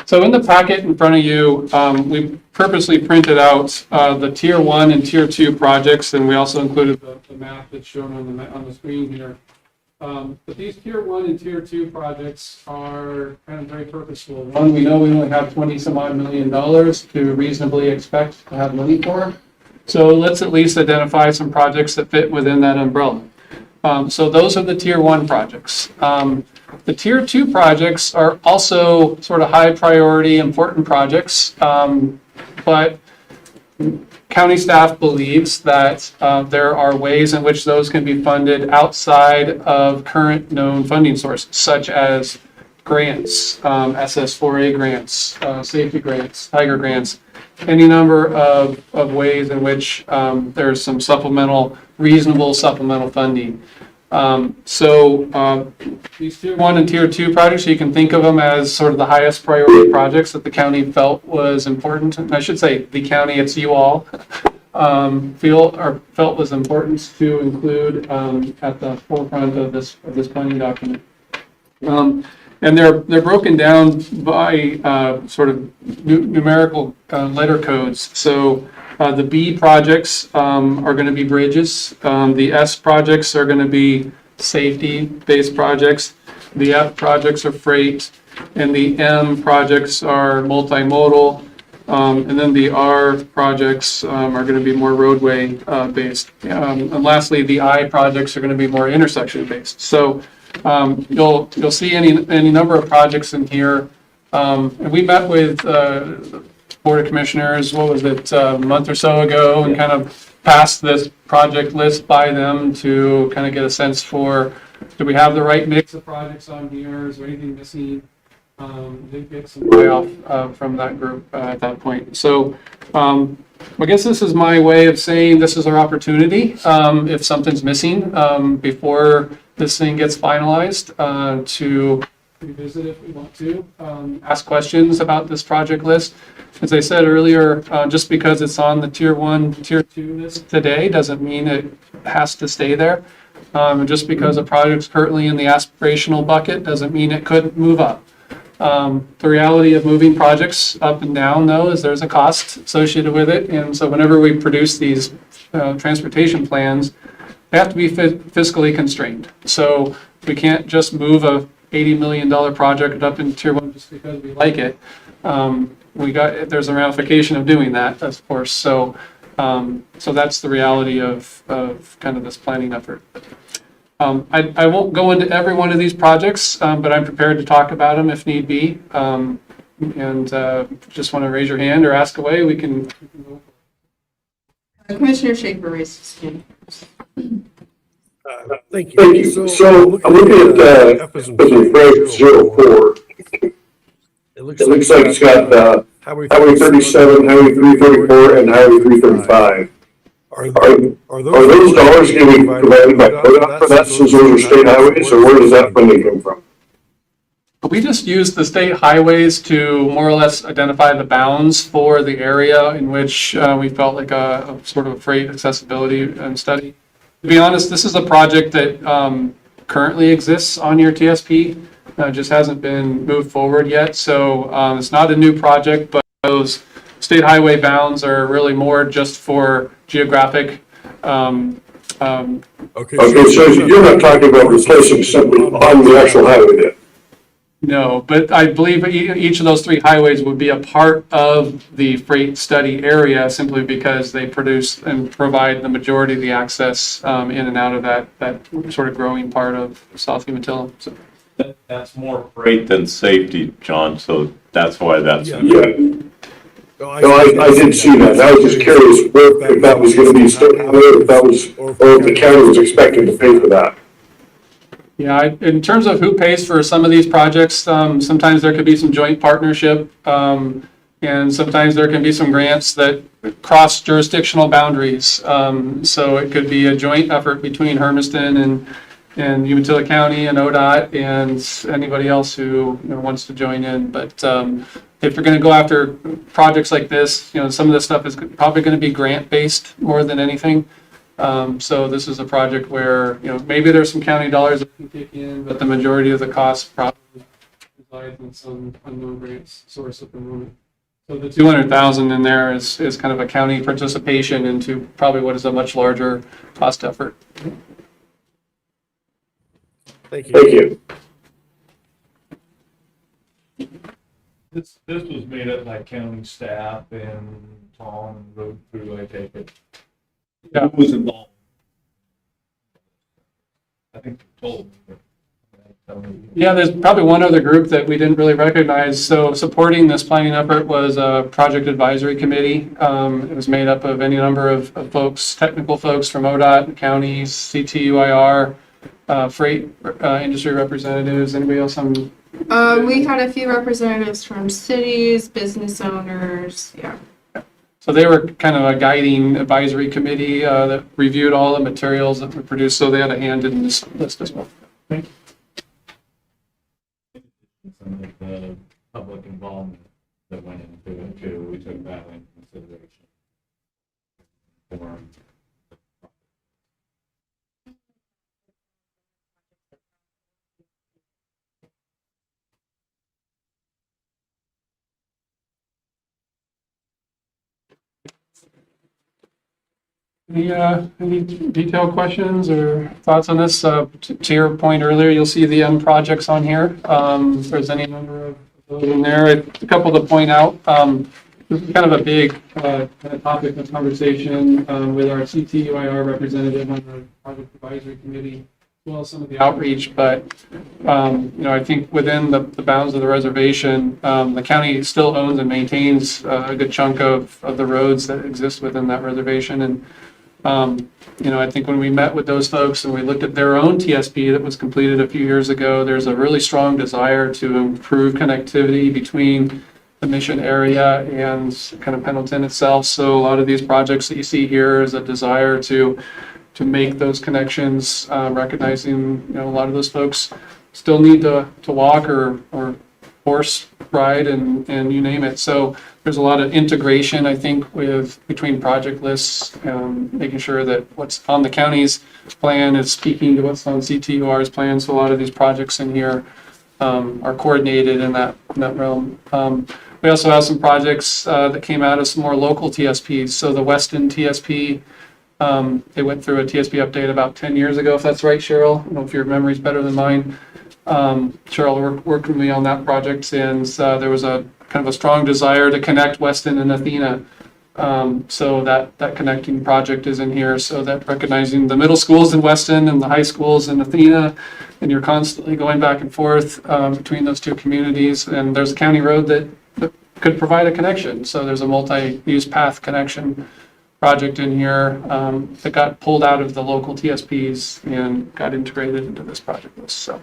So in the packet in front of you, we purposely printed out the tier 1 and tier 2 projects, and we also included the map that's shown on the screen here. But these tier 1 and tier 2 projects are kind of very purposeful. One, we know we only have 20 some odd $20 million to reasonably expect to have money for. So let's at least identify some projects that fit within that umbrella. So those are the tier 1 projects. The tier 2 projects are also sort of high priority, important projects, but county staff believes that there are ways in which those can be funded outside of current known funding sources, such as grants, SS4A grants, safety grants, Tiger grants, any number of ways in which there's some reasonable supplemental funding. These tier 1 and tier 2 projects, you can think of them as sort of the highest priority projects that the county felt was important. And I should say the county, it's you all, felt was important to include at the forefront of this planning document. And they're broken down by sort of numerical letter codes. So the B projects are going to be bridges. The S projects are going to be safety-based projects. The F projects are freight. And the M projects are multimodal. And then the R projects are going to be more roadway based. And lastly, the I projects are going to be more intersection based. So you'll see any number of projects in here. And we met with Board of Commissioners, what was it, a month or so ago, and kind of passed this project list by them to kind of get a sense for, do we have the right mix of projects on here? Is there anything missing? Did get some payoff from that group at that point. So I guess this is my way of saying this is our opportunity. If something's missing before this thing gets finalized, to revisit if we want to, ask questions about this project list. As I said earlier, just because it's on the tier 1, tier 2 list today doesn't mean it has to stay there. And just because a project's currently in the aspirational bucket doesn't mean it couldn't move up. The reality of moving projects up and down, though, is there's a cost associated with it. And so whenever we produce these transportation plans, they have to be fiscally constrained. So we can't just move a $80 million project up in tier 1 just because we like it. There's a ramification of doing that, of course. So that's the reality of kind of this planning effort. I won't go into every one of these projects, but I'm prepared to talk about them if need be. And just want to raise your hand or ask away. We can go. Commissioner Schaefer raised his hand. Thank you. So I'm looking at F as in Frank 04. It looks like it's got Highway 37, Highway 334, and Highway 335. Are those dollars going to be provided by ODOT for that, since those are state highways, or where does that funding come from? We just used the state highways to more or less identify the bounds for the area in which we felt like a sort of a freight accessibility study. To be honest, this is a project that currently exists on your TSP. Just hasn't been moved forward yet. So it's not a new project, but those state highway bounds are really more just for geographic, um, Okay, so you're not talking about replacing something on the actual highway then? no, but I believe each of those three highways would be a part of the freight study area simply because they produce and provide the majority of the access in and out of that sort of growing part of South Umatilla. So. That's more freight than safety, John, so that's why that's. Yeah. No, I did see that. I was just curious if that was gonna be state highway, or if that was, or if the county was expecting to pay for that. Yeah, in terms of who pays for some of these projects, sometimes there could be some joint partnership, and sometimes there can be some grants that cross jurisdictional boundaries. So it could be a joint effort between Hermiston and Umatilla County and ODOT and anybody else who wants to join in. But if you're going to go after projects like this, some of this stuff is probably going to be grant-based more than anything. So this is a project where, maybe there's some county dollars that can kick in, but the majority of the cost probably resides in some unknown grant source at the moment. So the 200,000 in there is kind of a county participation into probably what is a much larger cost effort. Thank you. This was made up by county staff and Tom and Road Crew, I take it. Yeah. Who was involved? I think you told me, but. Yeah, there's probably one other group that we didn't really recognize. So supporting this planning effort was a project advisory committee. It was made up of any number of folks, technical folks from ODOT, counties, CTUIR, freight industry representatives. Anybody else on? We had a few representatives from cities, business owners, yeah. So they were kind of a guiding advisory committee that reviewed all the materials that were produced. So they had a hand in this list as well. Thank you. Some of the public involvement that went into it too, we took that into consideration. Any detailed questions or thoughts on this? To your point earlier, you'll see the end projects on here. If there's any number of those in there, a couple to point out. This is kind of a big kind of topic of conversation with our CTUIR representative on the project advisory committee, as well as some of the outreach. But I think within the bounds of the reservation, the county still owns and maintains a good chunk of the roads that exist within that reservation. And I think when we met with those folks and we looked at their own TSP that was completed a few years ago, there's a really strong desire to improve connectivity between the mission area and kind of Pendleton itself. So a lot of these projects that you see here is a desire to make those connections, recognizing, a lot of those folks still need to walk or horse ride and you name it. So there's a lot of integration, I think, between project lists, making sure that what's on the county's plan is speaking to what's on CTUR's plan. So a lot of these projects in here are coordinated in that realm. We also have some projects that came out of some more local TSPs. So the Weston TSP, they went through a TSP update about 10 years ago, if that's right, Cheryl. I don't know if your memory's better than mine. Cheryl worked with me on that project, and there was a kind of a strong desire to connect Weston and Athena. So that connecting project is in here, so that recognizing the middle schools in Weston and the high schools in Athena, and you're constantly going back and forth between those two communities. And there's a county road that could provide a connection. So there's a multi-use path connection project in here that got pulled out of the local TSPs and got integrated into this project list. So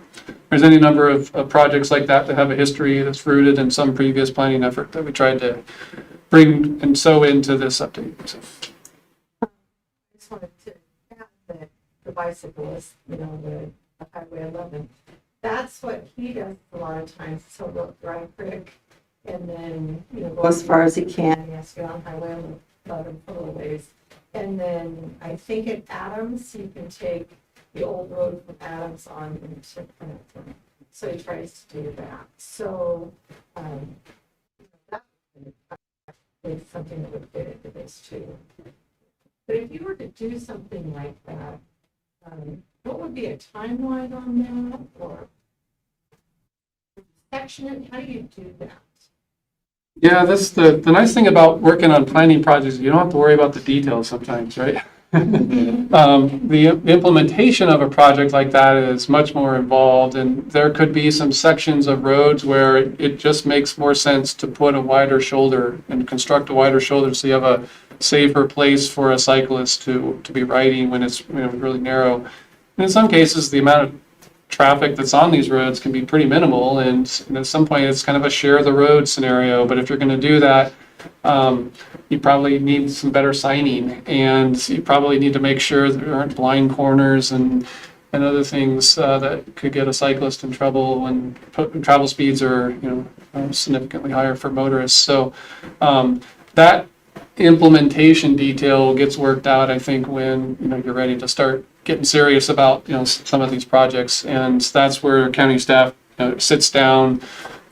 there's any number of projects like that have a history that's rooted in some previous planning effort that we tried to bring and sew into this update. So. I just wanted to add the bicyclist, the Highway 11. That's what he does a lot of times. So he'll drive quick and then, go as far as he can. He has to get on Highway 11 for a little ways. And then I think at Adams, you can take the old road from Adams on into Pendleton. So he tries to do that. So, it's something that would fit into this too. But if you were to do something like that, what would be a timeline on that, or section it? How do you do that? Yeah, that's the nice thing about working on planning projects, you don't have to worry about the details sometimes, right? The implementation of a project like that is much more involved, and there could be some sections of roads where it just makes more sense to put a wider shoulder and construct a wider shoulder so you have a safer place for a cyclist to be riding when it's really narrow. And in some cases, the amount of traffic that's on these roads can be pretty minimal, and at some point it's kind of a share the road scenario. But if you're going to do that, you probably need some better signing, and you probably need to make sure there aren't blind corners and other things that could get a cyclist in trouble when travel speeds are significantly higher for motorists. So that implementation detail gets worked out, I think, when you're ready to start getting serious about some of these projects, and that's where county staff sits down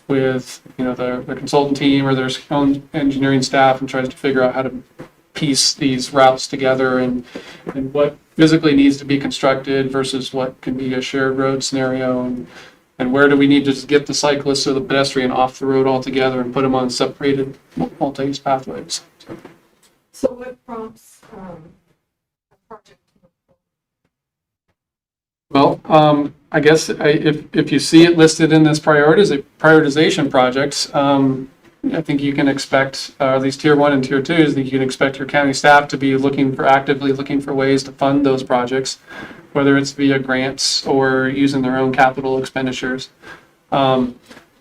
with their consultant team or their own engineering staff and tries to figure out how to piece these routes together and what physically needs to be constructed versus what can be a shared road scenario, and where do we need to just get the cyclist or the pedestrian off the road altogether and put them on separated multi-use pathways. So what prompts a project? Well, I guess if you see it listed in this prioritization projects, I think you can expect these tier 1 and tier 2s. You can expect your county staff to be actively looking for ways to fund those projects, whether it's via grants or using their own capital expenditures.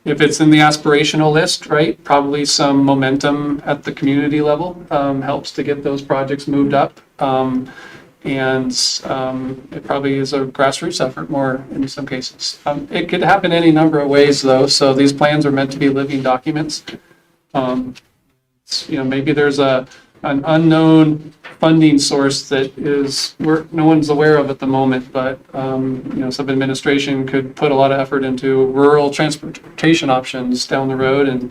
If it's in the aspirational list, right, probably some momentum at the community level helps to get those projects moved up. And it probably is a grassroots effort more in some cases. It could happen any number of ways, though. So these plans are meant to be living documents. Maybe there's an unknown funding source that no one's aware of at the moment, but some administration could put a lot of effort into rural transportation options down the road, and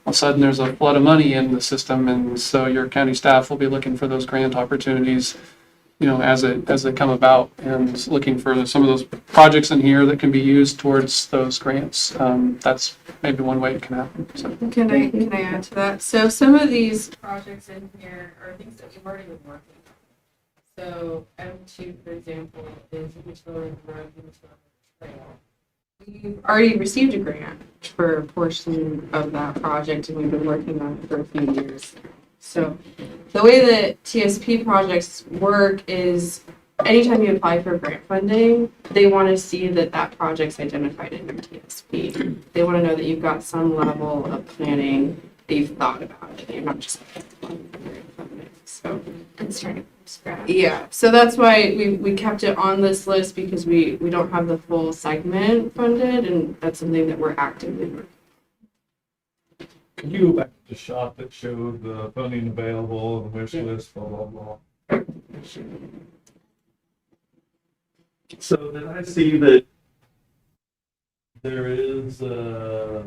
all of a sudden there's a flood of money in the system, and so your county staff will be looking for those grant opportunities as they come about, and looking for some of those projects in here that can be used towards those grants. That's maybe one way it can happen. So. Can I add to that? So some of these projects in here are things that we've already been working on. So M2, for example, is Umatilla Road, Umatilla Trail. We've already received a grant for a portion of that project, and we've been working on it for a few years. So the way that TSP projects work is anytime you apply for grant funding, they want to see that project's identified in your TSP. They want to know that you've got some level of planning, that you've thought about it, you're not just applying for grant funding. So And starting from scratch. yeah, so that's why we kept it on this list, because we don't have the full segment funded, and that's something that we're actively working. Can you go back to the shot that showed the funding available and wish list, blah, blah, blah? So then I see that there is a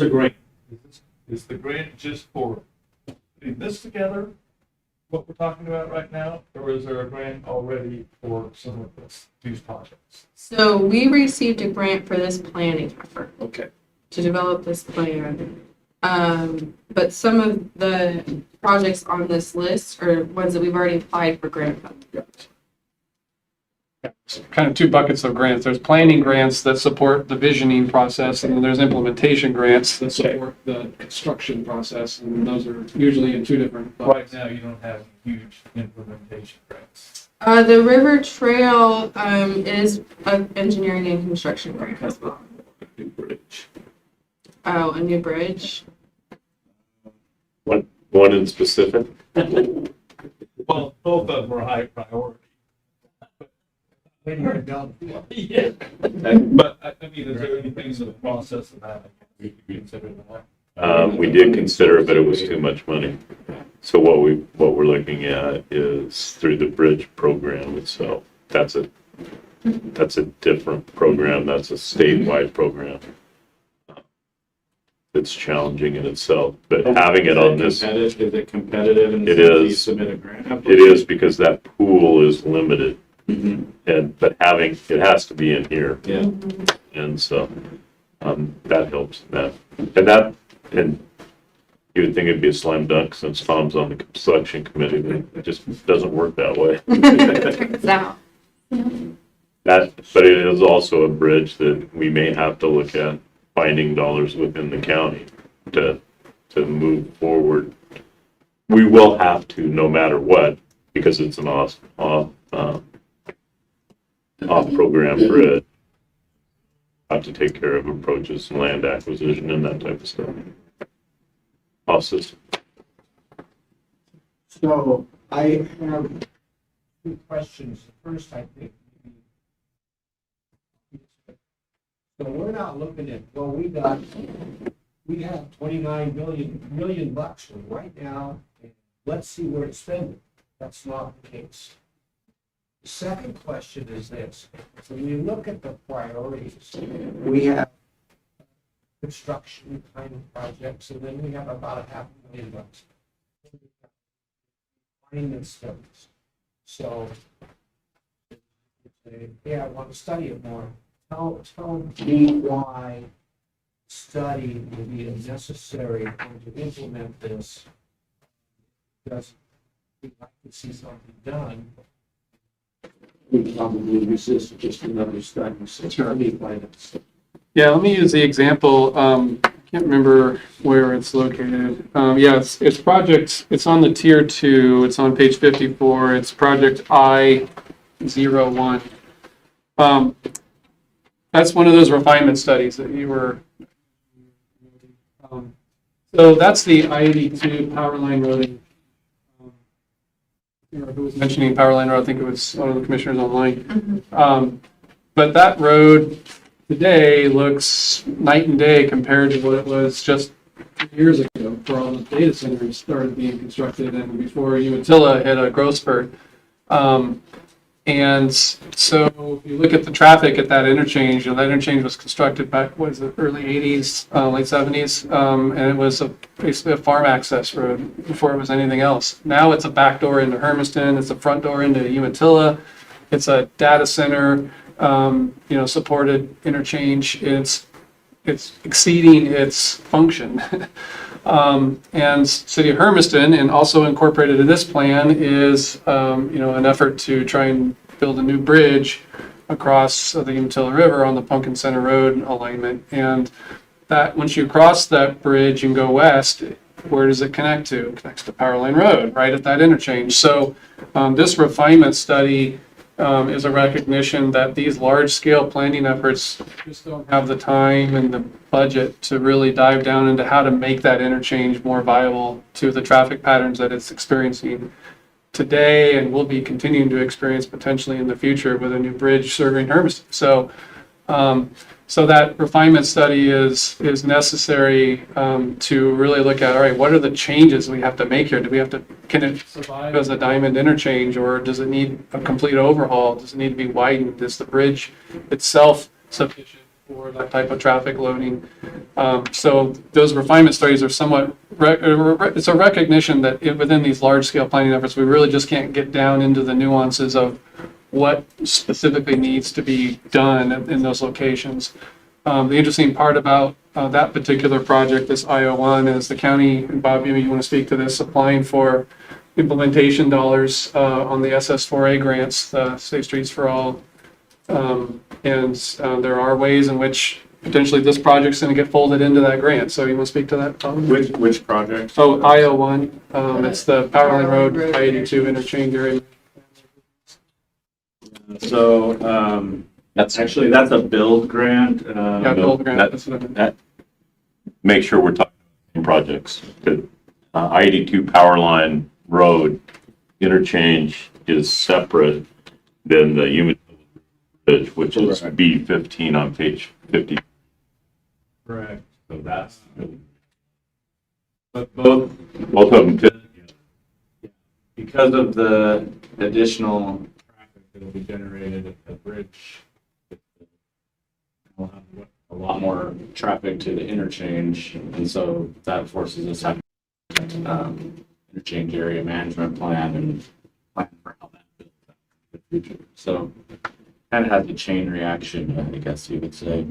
grant. Is the grant just for putting this together, what we're talking about right now, or is there a grant already for some of these projects? So we received a grant for this planning effort. Okay. To develop this plan. But some of the projects on this list are ones that we've already applied for grant funding. Kind of two buckets of grants. There's planning grants that support the visioning process, and then there's implementation grants that support the construction process, and those are usually in two different buckets. Right now, you don't have huge implementation grants. The River Trail is an engineering and construction grant as well. New bridge. Oh, a new bridge. One in specific? Well, both of them are high priority. Yeah. But I mean, is there anything in the process of that we could consider that? We did consider it, but it was too much money. So what we're looking at is through the bridge program itself. That's a different program. That's a statewide program. it's challenging in itself, but having it on this, Is it competitive and It you is. submit a grant? it is because that pool is limited. Mhm. But having, it has to be in here. Yeah. And so, that helps, and you would think it'd be a slam dunk since Tom's on the selection committee, but it just doesn't work that way. Turns out. But it is also a bridge that we may have to look at finding dollars within the county to move forward. We will have to, no matter what, because it's an off-program bridge. Have to take care of approaches and land acquisition and that type of stuff. Off-system. So I have two questions. The first, I think, so we're not looking at, well, we have 29 million bucks right now, and let's see where it's spending. That's not the case. The second question is this: so when you look at the priorities, we have construction kind of projects, and then we have about $500,000 finance studies. So, yeah, I want to study it more. Tell me why study will be necessary to implement this. Because we'd like to see something done. We probably resist just another study. So tell me why that's. Yeah, let me use the example. I can't remember where it's located. Yeah, it's project, it's on the tier 2. It's on page 54. It's project I-01. That's one of those refinement studies that you were. So that's the I-82 power line road. Who was mentioning power line road? I think it was one of the commissioners online. But that road today looks night and day compared to what it was just 2 years ago before all the data centers started being constructed and before Umatilla hit a growth spurt. And so if you look at the traffic at that interchange, that interchange was constructed back, what is it, early 80s, late 70s, and it was basically a farm access road before it was anything else. Now it's a back door into Hermiston, it's a front door into Umatilla, it's a data center, supported interchange. It's exceeding its function. And City of Hermiston, and also incorporated in this plan, is an effort to try and build a new bridge across the Umatilla River on the Pumpkin Center Road alignment. And that once you cross that bridge and go west, where does it connect to? It connects to Power Line Road, right at that interchange. So this refinement study is a recognition that these large-scale planning efforts just don't have the time and the budget to really dive down into how to make that interchange more viable to the traffic patterns that it's experiencing today and will be continuing to experience potentially in the future with a new bridge serving Hermiston. So that refinement study is necessary to really look at, all right, what are the changes we have to make here? Can it survive as a diamond interchange, or does it need a complete overhaul? Does it need to be widened? Is the bridge itself sufficient for that type of traffic loading? So those refinement studies are somewhat, it's a recognition that within these large scale planning efforts, we really just can't get down into the nuances of what specifically needs to be done in those locations. The interesting part about that particular project, this IO1, is the county, and Bob, you want to speak to this, applying for implementation dollars on the SS4A grants, the Safe Streets for All. And there are ways in which potentially this project's going to get folded into that grant. So you want to speak to that, Tom? Which project? Oh, IO1. It's the Power Line Road, I-82 interchange area. So that's a build grant. Yeah, build grant. That's what I meant. Make sure we're talking about projects. The I-82 Power Line Road interchange is separate than the Umatilla Bridge, which is B15 on page 50. Correct. So that's, but both of them fit. Because of the additional traffic that will be generated at the bridge, we'll have a lot more traffic to the interchange, and so that forces us to have interchange area management plan and plan for how that builds up in the future. So kind of has a chain reaction, I guess you could say.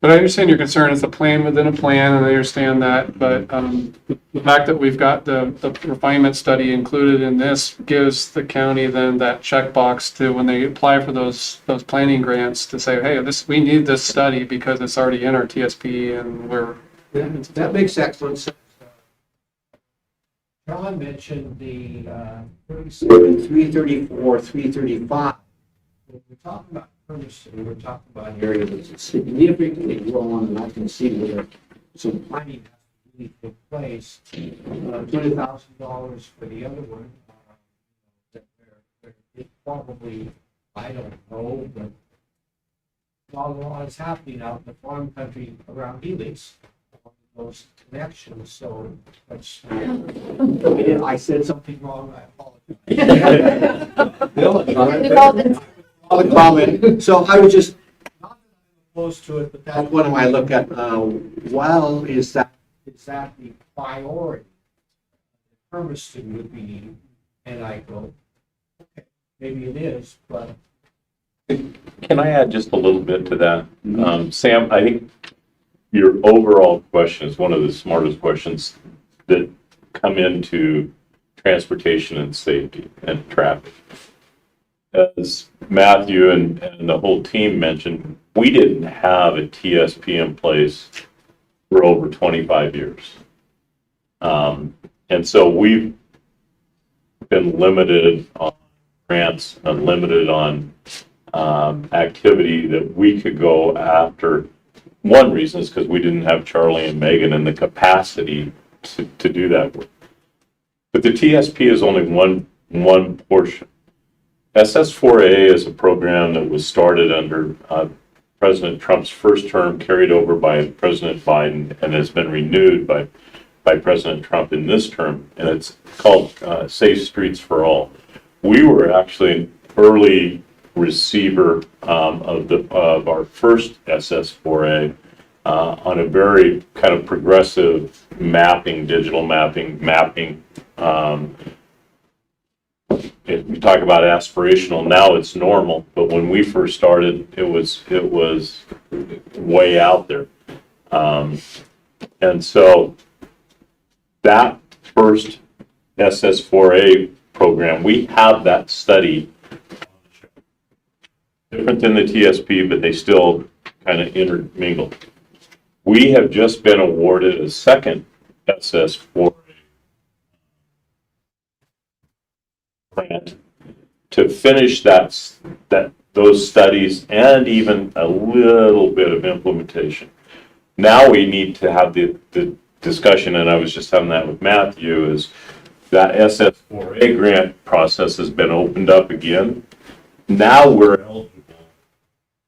But I understand your concern. It's a plan within a plan, and I understand that. But the fact that we've got the refinement study included in this gives the county then that checkbox to when they apply for those planning grants to say, hey, we need this study because it's already in our TSP, and we're. That makes excellent sense. John mentioned the 37, 334, 335. When we're talking about permitting, we're talking about an area that's significantly grown, and I can see where some planning has to really take place. $20,000 for the other one. It probably, I don't know, but a lot is happening out in the farm country around Helix. Those connections, so that's, I said something wrong, I apologize. Comment. So I was just not opposed to it, but that's one of I look at. Well, is that the priority? Hermiston would be, and I go, okay, maybe it is, but Can I add just a little bit to that? Sam, I think your overall question is one of the smartest questions that come into transportation and safety and traffic. As Matthew and the whole team mentioned, we didn't have a TSP in place for over 25 years. And so we've been limited on grants and limited on activity that we could go after. One reason is because we didn't have Charlie and Megan and the capacity to do that work. But the TSP is only one portion. SS4A is a program that was started under President Trump's first term, carried over by President Biden, and has been renewed by President Trump in this term, and it's called Safe Streets for All. We were actually an early receiver of our first SS4A on a very kind of progressive mapping, digital mapping. If we talk about aspirational, now it's normal, but when we first started, it was way out there. And so that first SS4A program, we have that study. Different than the TSP, but they still kind of intermingle. We have just been awarded a second SS4 grant to finish those studies and even a little bit of implementation. Now we need to have the discussion, and I was just having that with Matthew, is that SS4A grant process has been opened up again. Now we're eligible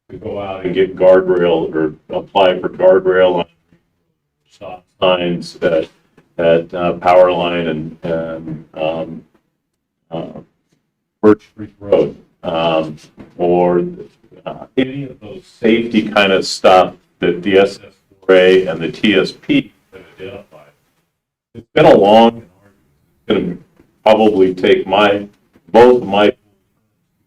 to go out and get guardrail or apply for guardrail on stop signs at Power Line and Birch Creek Road, or any of those safety kind of stuff that the SS4A and the TSP have identified. It's been a long and hard. It's going to probably take both of my to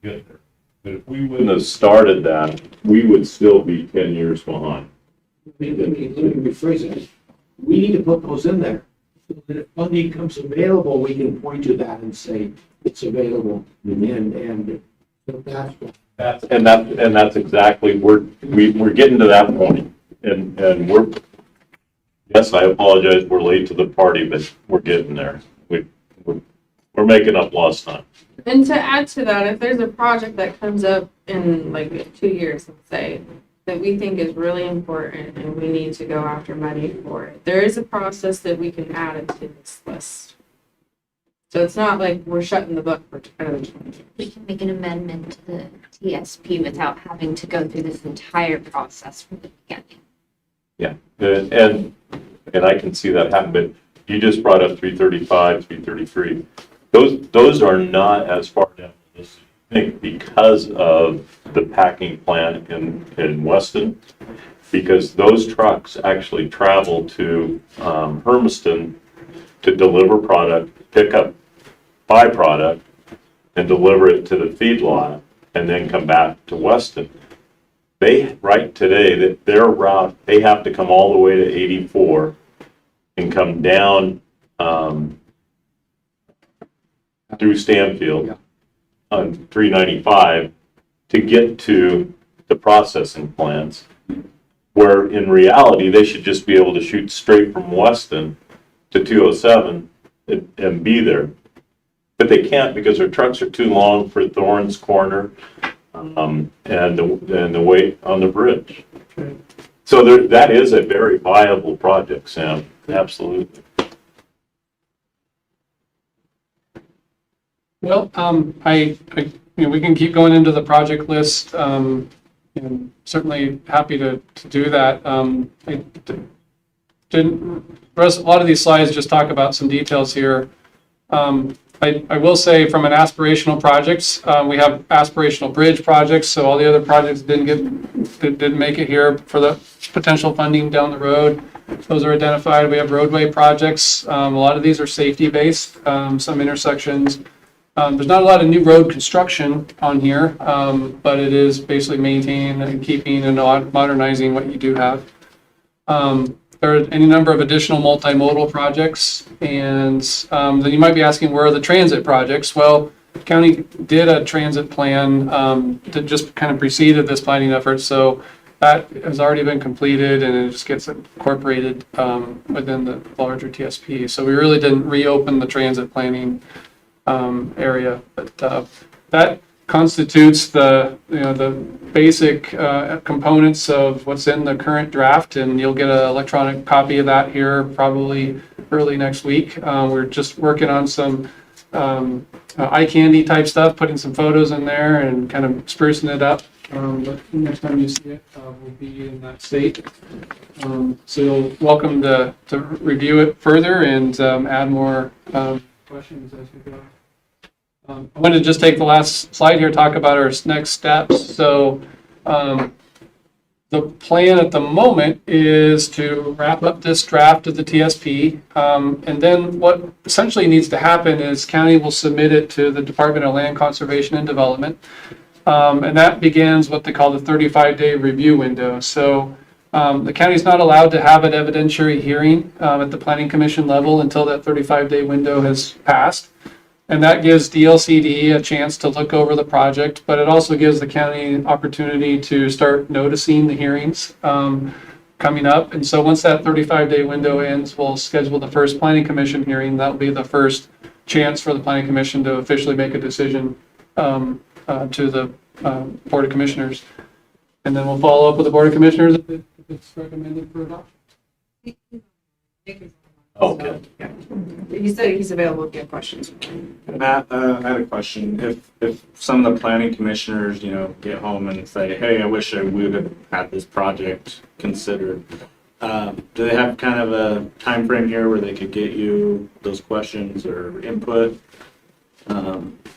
get there. But if we wouldn't have started that, we would still be 10 years behind. let me rephrase it. We need to put those in there. So that if funding comes available, we can point to that and say it's available. And that's what. That's exactly, we're getting to that point. And yes, I apologize, we're late to the party, but we're getting there. We're making up lost time. And to add to that, if there's a project that comes up in like 2 years, let's say, that we think is really important and we need to go after money for it, there is a process that we can add it to this list. So it's not like we're shutting the book for another 20 years. We can make an amendment to the TSP without having to go through this entire process from the beginning. Yeah, and I can see that happen, but you just brought up 335, 333. Those are not as far down the list, I think, because of the packing plant in Weston. because those trucks actually travel to Hermiston to deliver product, pick up byproduct, and deliver it to the feedlot, and then come back to Weston. They, right today, that their route, they have to come all the way to 84 and come down through Stanfield on 395 to get to the processing plants, where in reality, they should just be able to shoot straight from Weston to 207 and be there. But they can't because their trucks are too long for Thorns Corner and the weight on the bridge. So that is a very viable project, Sam. Absolutely. Well, we can keep going into the project list. And certainly happy to do that. A lot of these slides just talk about some details here. I will say from an aspirational projects, we have aspirational bridge projects. So all the other projects didn't make it here for the potential funding down the road. Those are identified. We have roadway projects. A lot of these are safety based, some intersections. There's not a lot of new road construction on here, but it is basically maintaining and keeping and modernizing what you do have. There are any number of additional multimodal projects, and then you might be asking, where are the transit projects? Well, the county did a transit plan that just kind of preceded this planning effort, so that has already been completed, and it just gets incorporated within the larger TSP. So we really didn't reopen the transit planning area, but that constitutes the basic components of what's in the current draft, and you'll get an electronic copy of that here probably early next week. We're just working on some eye candy type stuff, putting some photos in there and kind of sprucing it up. But next time you see it, we'll be in that state. So you're welcome to review it further and add more questions as we go. I wanted to just take the last slide here, talk about our next steps. So the plan at the moment is to wrap up this draft of the TSP. And then what essentially needs to happen is county will submit it to the Department of Land Conservation and Development. And that begins what they call the 35-day review window. So the county is not allowed to have an evidentiary hearing at the Planning Commission level until that 35-day window has passed. And that gives DLCD a chance to look over the project, but it also gives the county an opportunity to start noticing the hearings coming up. And so once that 35-day window ends, we'll schedule the first Planning Commission hearing. That'll be the first chance for the Planning Commission to officially make a decision to the Board of Commissioners. And then we'll follow up with the Board of Commissioners if it's recommended for adoption. Okay. He said he's available if you have questions. Matt, I had a question. If some of the planning commissioners, get home and say, hey, I wish I would have had this project considered, do they have kind of a time frame here where they could get you those questions or input?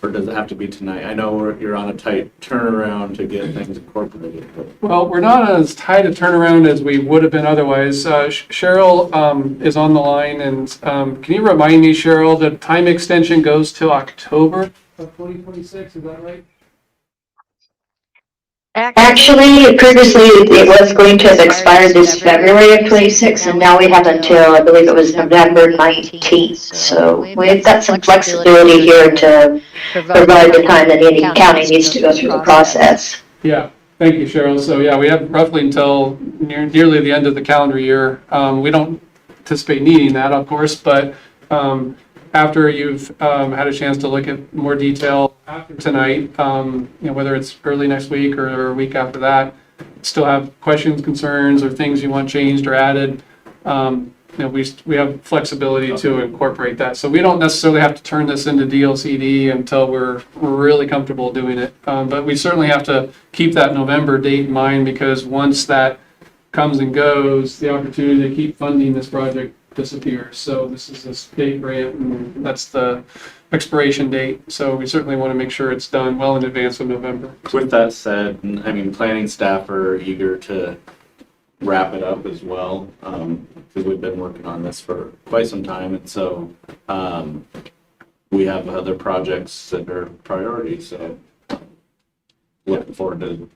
Or does it have to be tonight? I know you're on a tight turnaround to get things incorporated. But... Well, we're not as tight a turnaround as we would have been otherwise. Cheryl is on the line, and can you remind me, Cheryl, the time extension goes to October of 2026, is that right? Actually, previously it was going to have expired this February of 26, and now we have until, I believe it was November 19th. So we've got some flexibility here to provide the time that any county needs to go through the process. Yeah, thank you, Cheryl. So yeah, we have roughly until nearly the end of the calendar year. We don't anticipate needing that, of course, but after you've had a chance to look at more detail after tonight, whether it's early next week or a week after that, still have questions, concerns, or things you want changed or added, we have flexibility to incorporate that. So we don't necessarily have to turn this into DLCD until we're really comfortable doing it. But we certainly have to keep that November date in mind, because once that comes and goes, the opportunity to keep funding this project disappears. So this is a state grant, and that's the expiration date. So we certainly want to make sure it's done well in advance of November. With that said, I mean, planning staff are eager to wrap it up as well, because we've been working on this for quite some time, and so we have other projects that are priorities, so looking forward to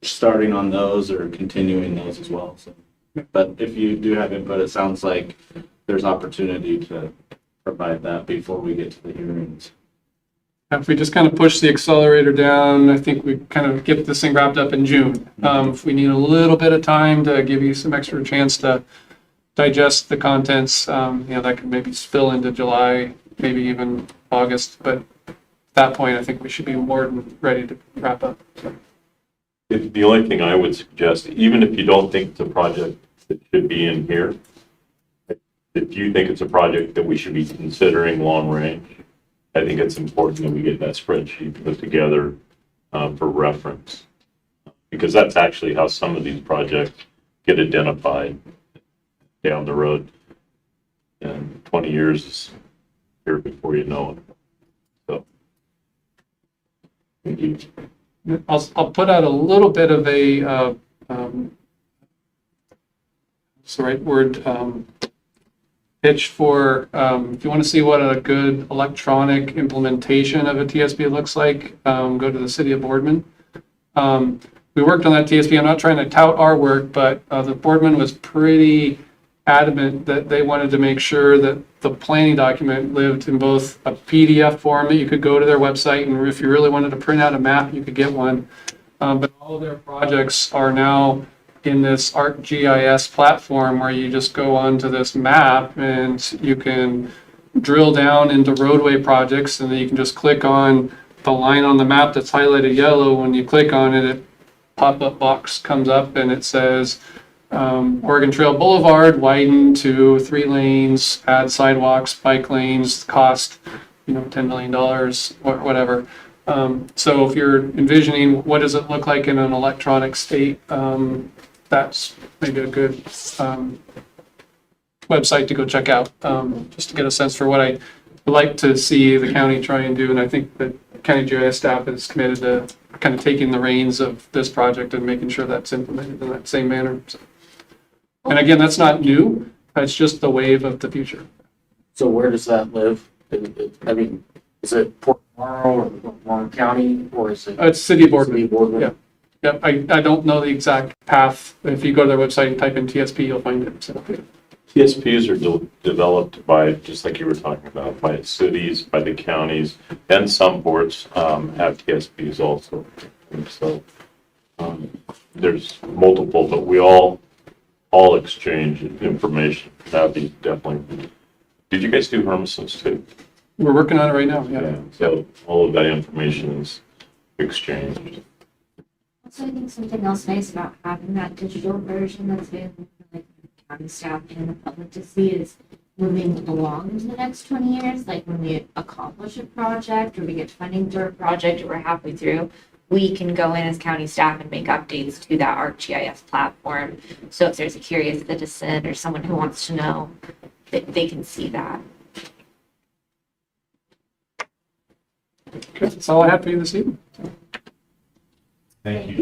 starting on those or continuing those as well. So, but if you do have input, it sounds like there's opportunity to provide that before we get to the hearings. If we just kind of push the accelerator down, I think we kind of get this thing wrapped up in June. If we need a little bit of time to give you some extra chance to digest the contents, that could maybe spill into July, maybe even August. But at that point, I think we should be more than ready to wrap up. So. The only thing I would suggest, even if you don't think it's a project that should be in here, if you think it's a project that we should be considering long range, I think it's important that we get that spreadsheet put together for reference, because that's actually how some of these projects get identified down the road. And 20 years is here before you know it. So, thank you. I'll put out a little bit of a, what's the right word, pitch for, if you want to see what a good electronic implementation of a TSP looks like, go to the city of Boardman. We worked on that TSP. I'm not trying to tout our work, but the Boardman was pretty adamant that they wanted to make sure that the planning document lived in both a PDF form that you could go to their website, and if you really wanted to print out a map, you could get one. But all of their projects are now in this ArcGIS platform where you just go onto this map and you can drill down into roadway projects, and then you can just click on the line on the map that's highlighted yellow. When you click on it, a pop-up box comes up and it says Oregon Trail Boulevard widen to 3 lanes, add sidewalks, bike lanes, cost $10 million, whatever. So if you're envisioning what does it look like in an electronic state, that's maybe a good website to go check out, just to get a sense for what I would like to see the county try and do. And I think that county GIS staff is committed to kind of taking the reins of this project and making sure that's implemented in that same manner. So. And again, that's not new. That's just the wave of the future. So where does that live? I mean, is it Port Morrow or Warren County, or is it? It's City of Boardman. City of Boardman? Yeah. Yep. I don't know the exact path. If you go to their website and type in TSP, you'll find it. So. TSPs are developed by, just like you were talking about, by cities, by the counties, and some ports have TSPs also. And so there's multiple, but we all exchange information. That'd be definitely. Did you guys do Hermeson's too? We're working on it right now. Yeah. So all of that information is exchanged. Also, I think something else nice about having that digital version that's available for like county staff and the public to see is moving along into the next 20 years. Like when we accomplish a project or we get funding for a project or we're halfway through, we can go in as county staff and make updates to that ArcGIS platform. So if there's a curious citizen or someone who wants to know, they can see that. That's all I have for you this evening. Thank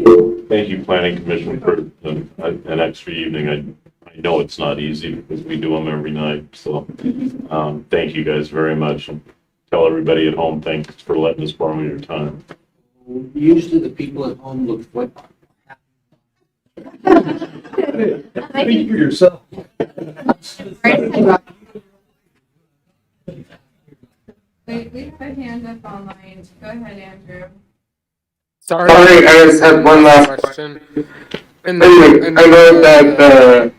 you, Planning Commission, for an extra evening. I know it's not easy because we do them every night. So thank you guys very much. And tell everybody at home thanks for letting us borrow your time. Usually the people at home look what. Speak for yourself. We have a hand up online. Go ahead, Andrew. Sorry, I just had one last question. I know that the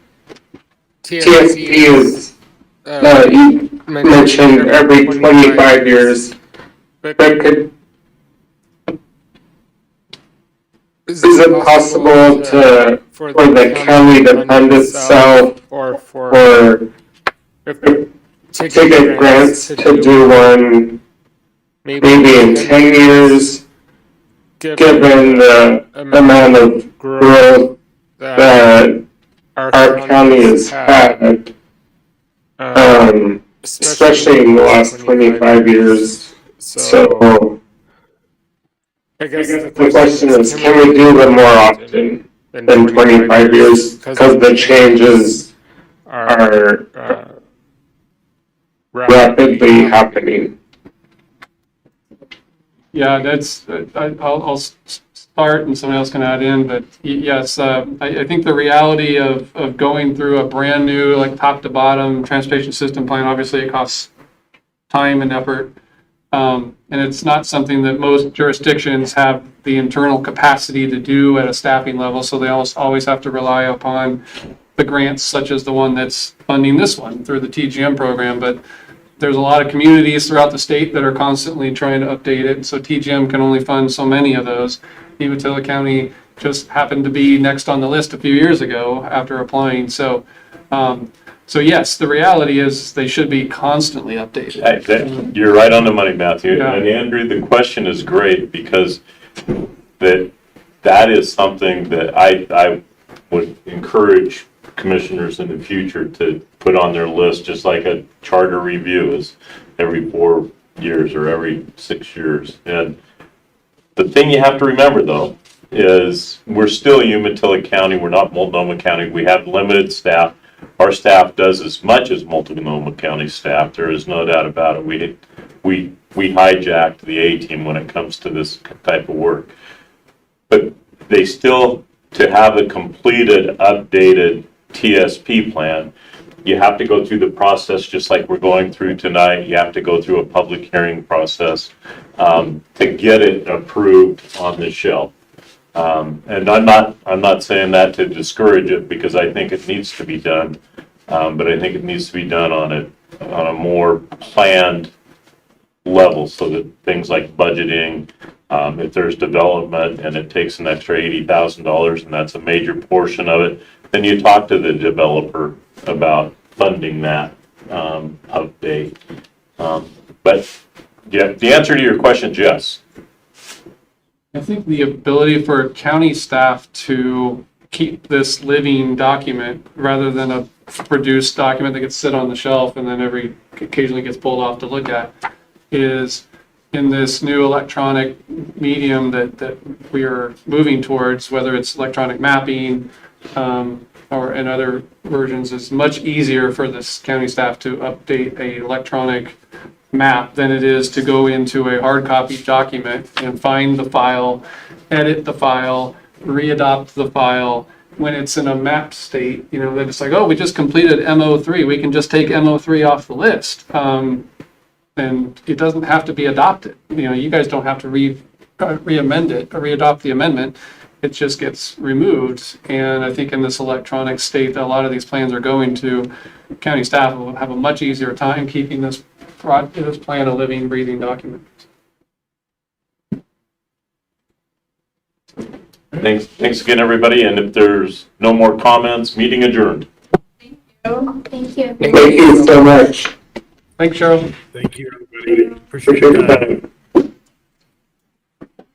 TSP is, you mentioned every 25 years, but is it possible for the county to fund itself or take grants to do one maybe in 10 years, given the amount of growth that our county has had, especially in the last 25 years. So I guess the question is, can we do them more often? in in 25 25 years because the changes are rapidly happening. Yeah, that's, I'll start and someone else can add in, but yes, I think the reality of going through a brand new, like top to bottom transportation system plan, obviously it costs time and effort. And it's not something that most jurisdictions have the internal capacity to do at a staffing level, so they always have to rely upon the grants such as the one that's funding this one through the TGM program. But there's a lot of communities throughout the state that are constantly trying to update it, so TGM can only fund so many of those. Umatilla County just happened to be next on the list a few years ago after applying. So yes, the reality is they should be constantly updated. You're right on the money, Matthew. Yeah. And Andrew, the question is great because that is something that I would encourage commissioners in the future to put on their list, just like a charter review is every 4 years or every 6 years. And the thing you have to remember, though, is we're still Umatilla County. We're not Multnomah County. We have limited staff. Our staff does as much as Multnomah County staff. There is no doubt about it. We hijacked the A-team when it comes to this type of work. But they still, to have a completed, updated TSP plan, you have to go through the process just like we're going through tonight. You have to go through a public hearing process to get it approved on the shelf. And I'm not saying that to discourage it because I think it needs to be done, but I think it needs to be done on a more planned level so that things like budgeting, if there's development and it takes an extra $80,000 and that's a major portion of it, then you talk to the developer about funding that update. But yeah, the answer to your question is yes. I think the ability for county staff to keep this living document rather than a produced document that gets sit on the shelf and then occasionally gets pulled off to look at is in this new electronic medium that we are moving towards, whether it's electronic mapping or in other versions, is much easier for this county staff to update a electronic map than it is to go into a hard copy document and find the file, edit the file, readopt the file. When it's in a map state, they're just like, oh, we just completed MO3. We can just take MO3 off the list. And it doesn't have to be adopted. You guys don't have to re-amend it or readopt the amendment. It just gets removed. And I think in this electronic state that a lot of these plans are going to, county staff will have a much easier time keeping this plan a living, breathing document. Thanks again, everybody. And if there's no more comments, meeting adjourned. Thank you. Thank you so much. Thanks, Cheryl. Thank you, everybody. Appreciate your time.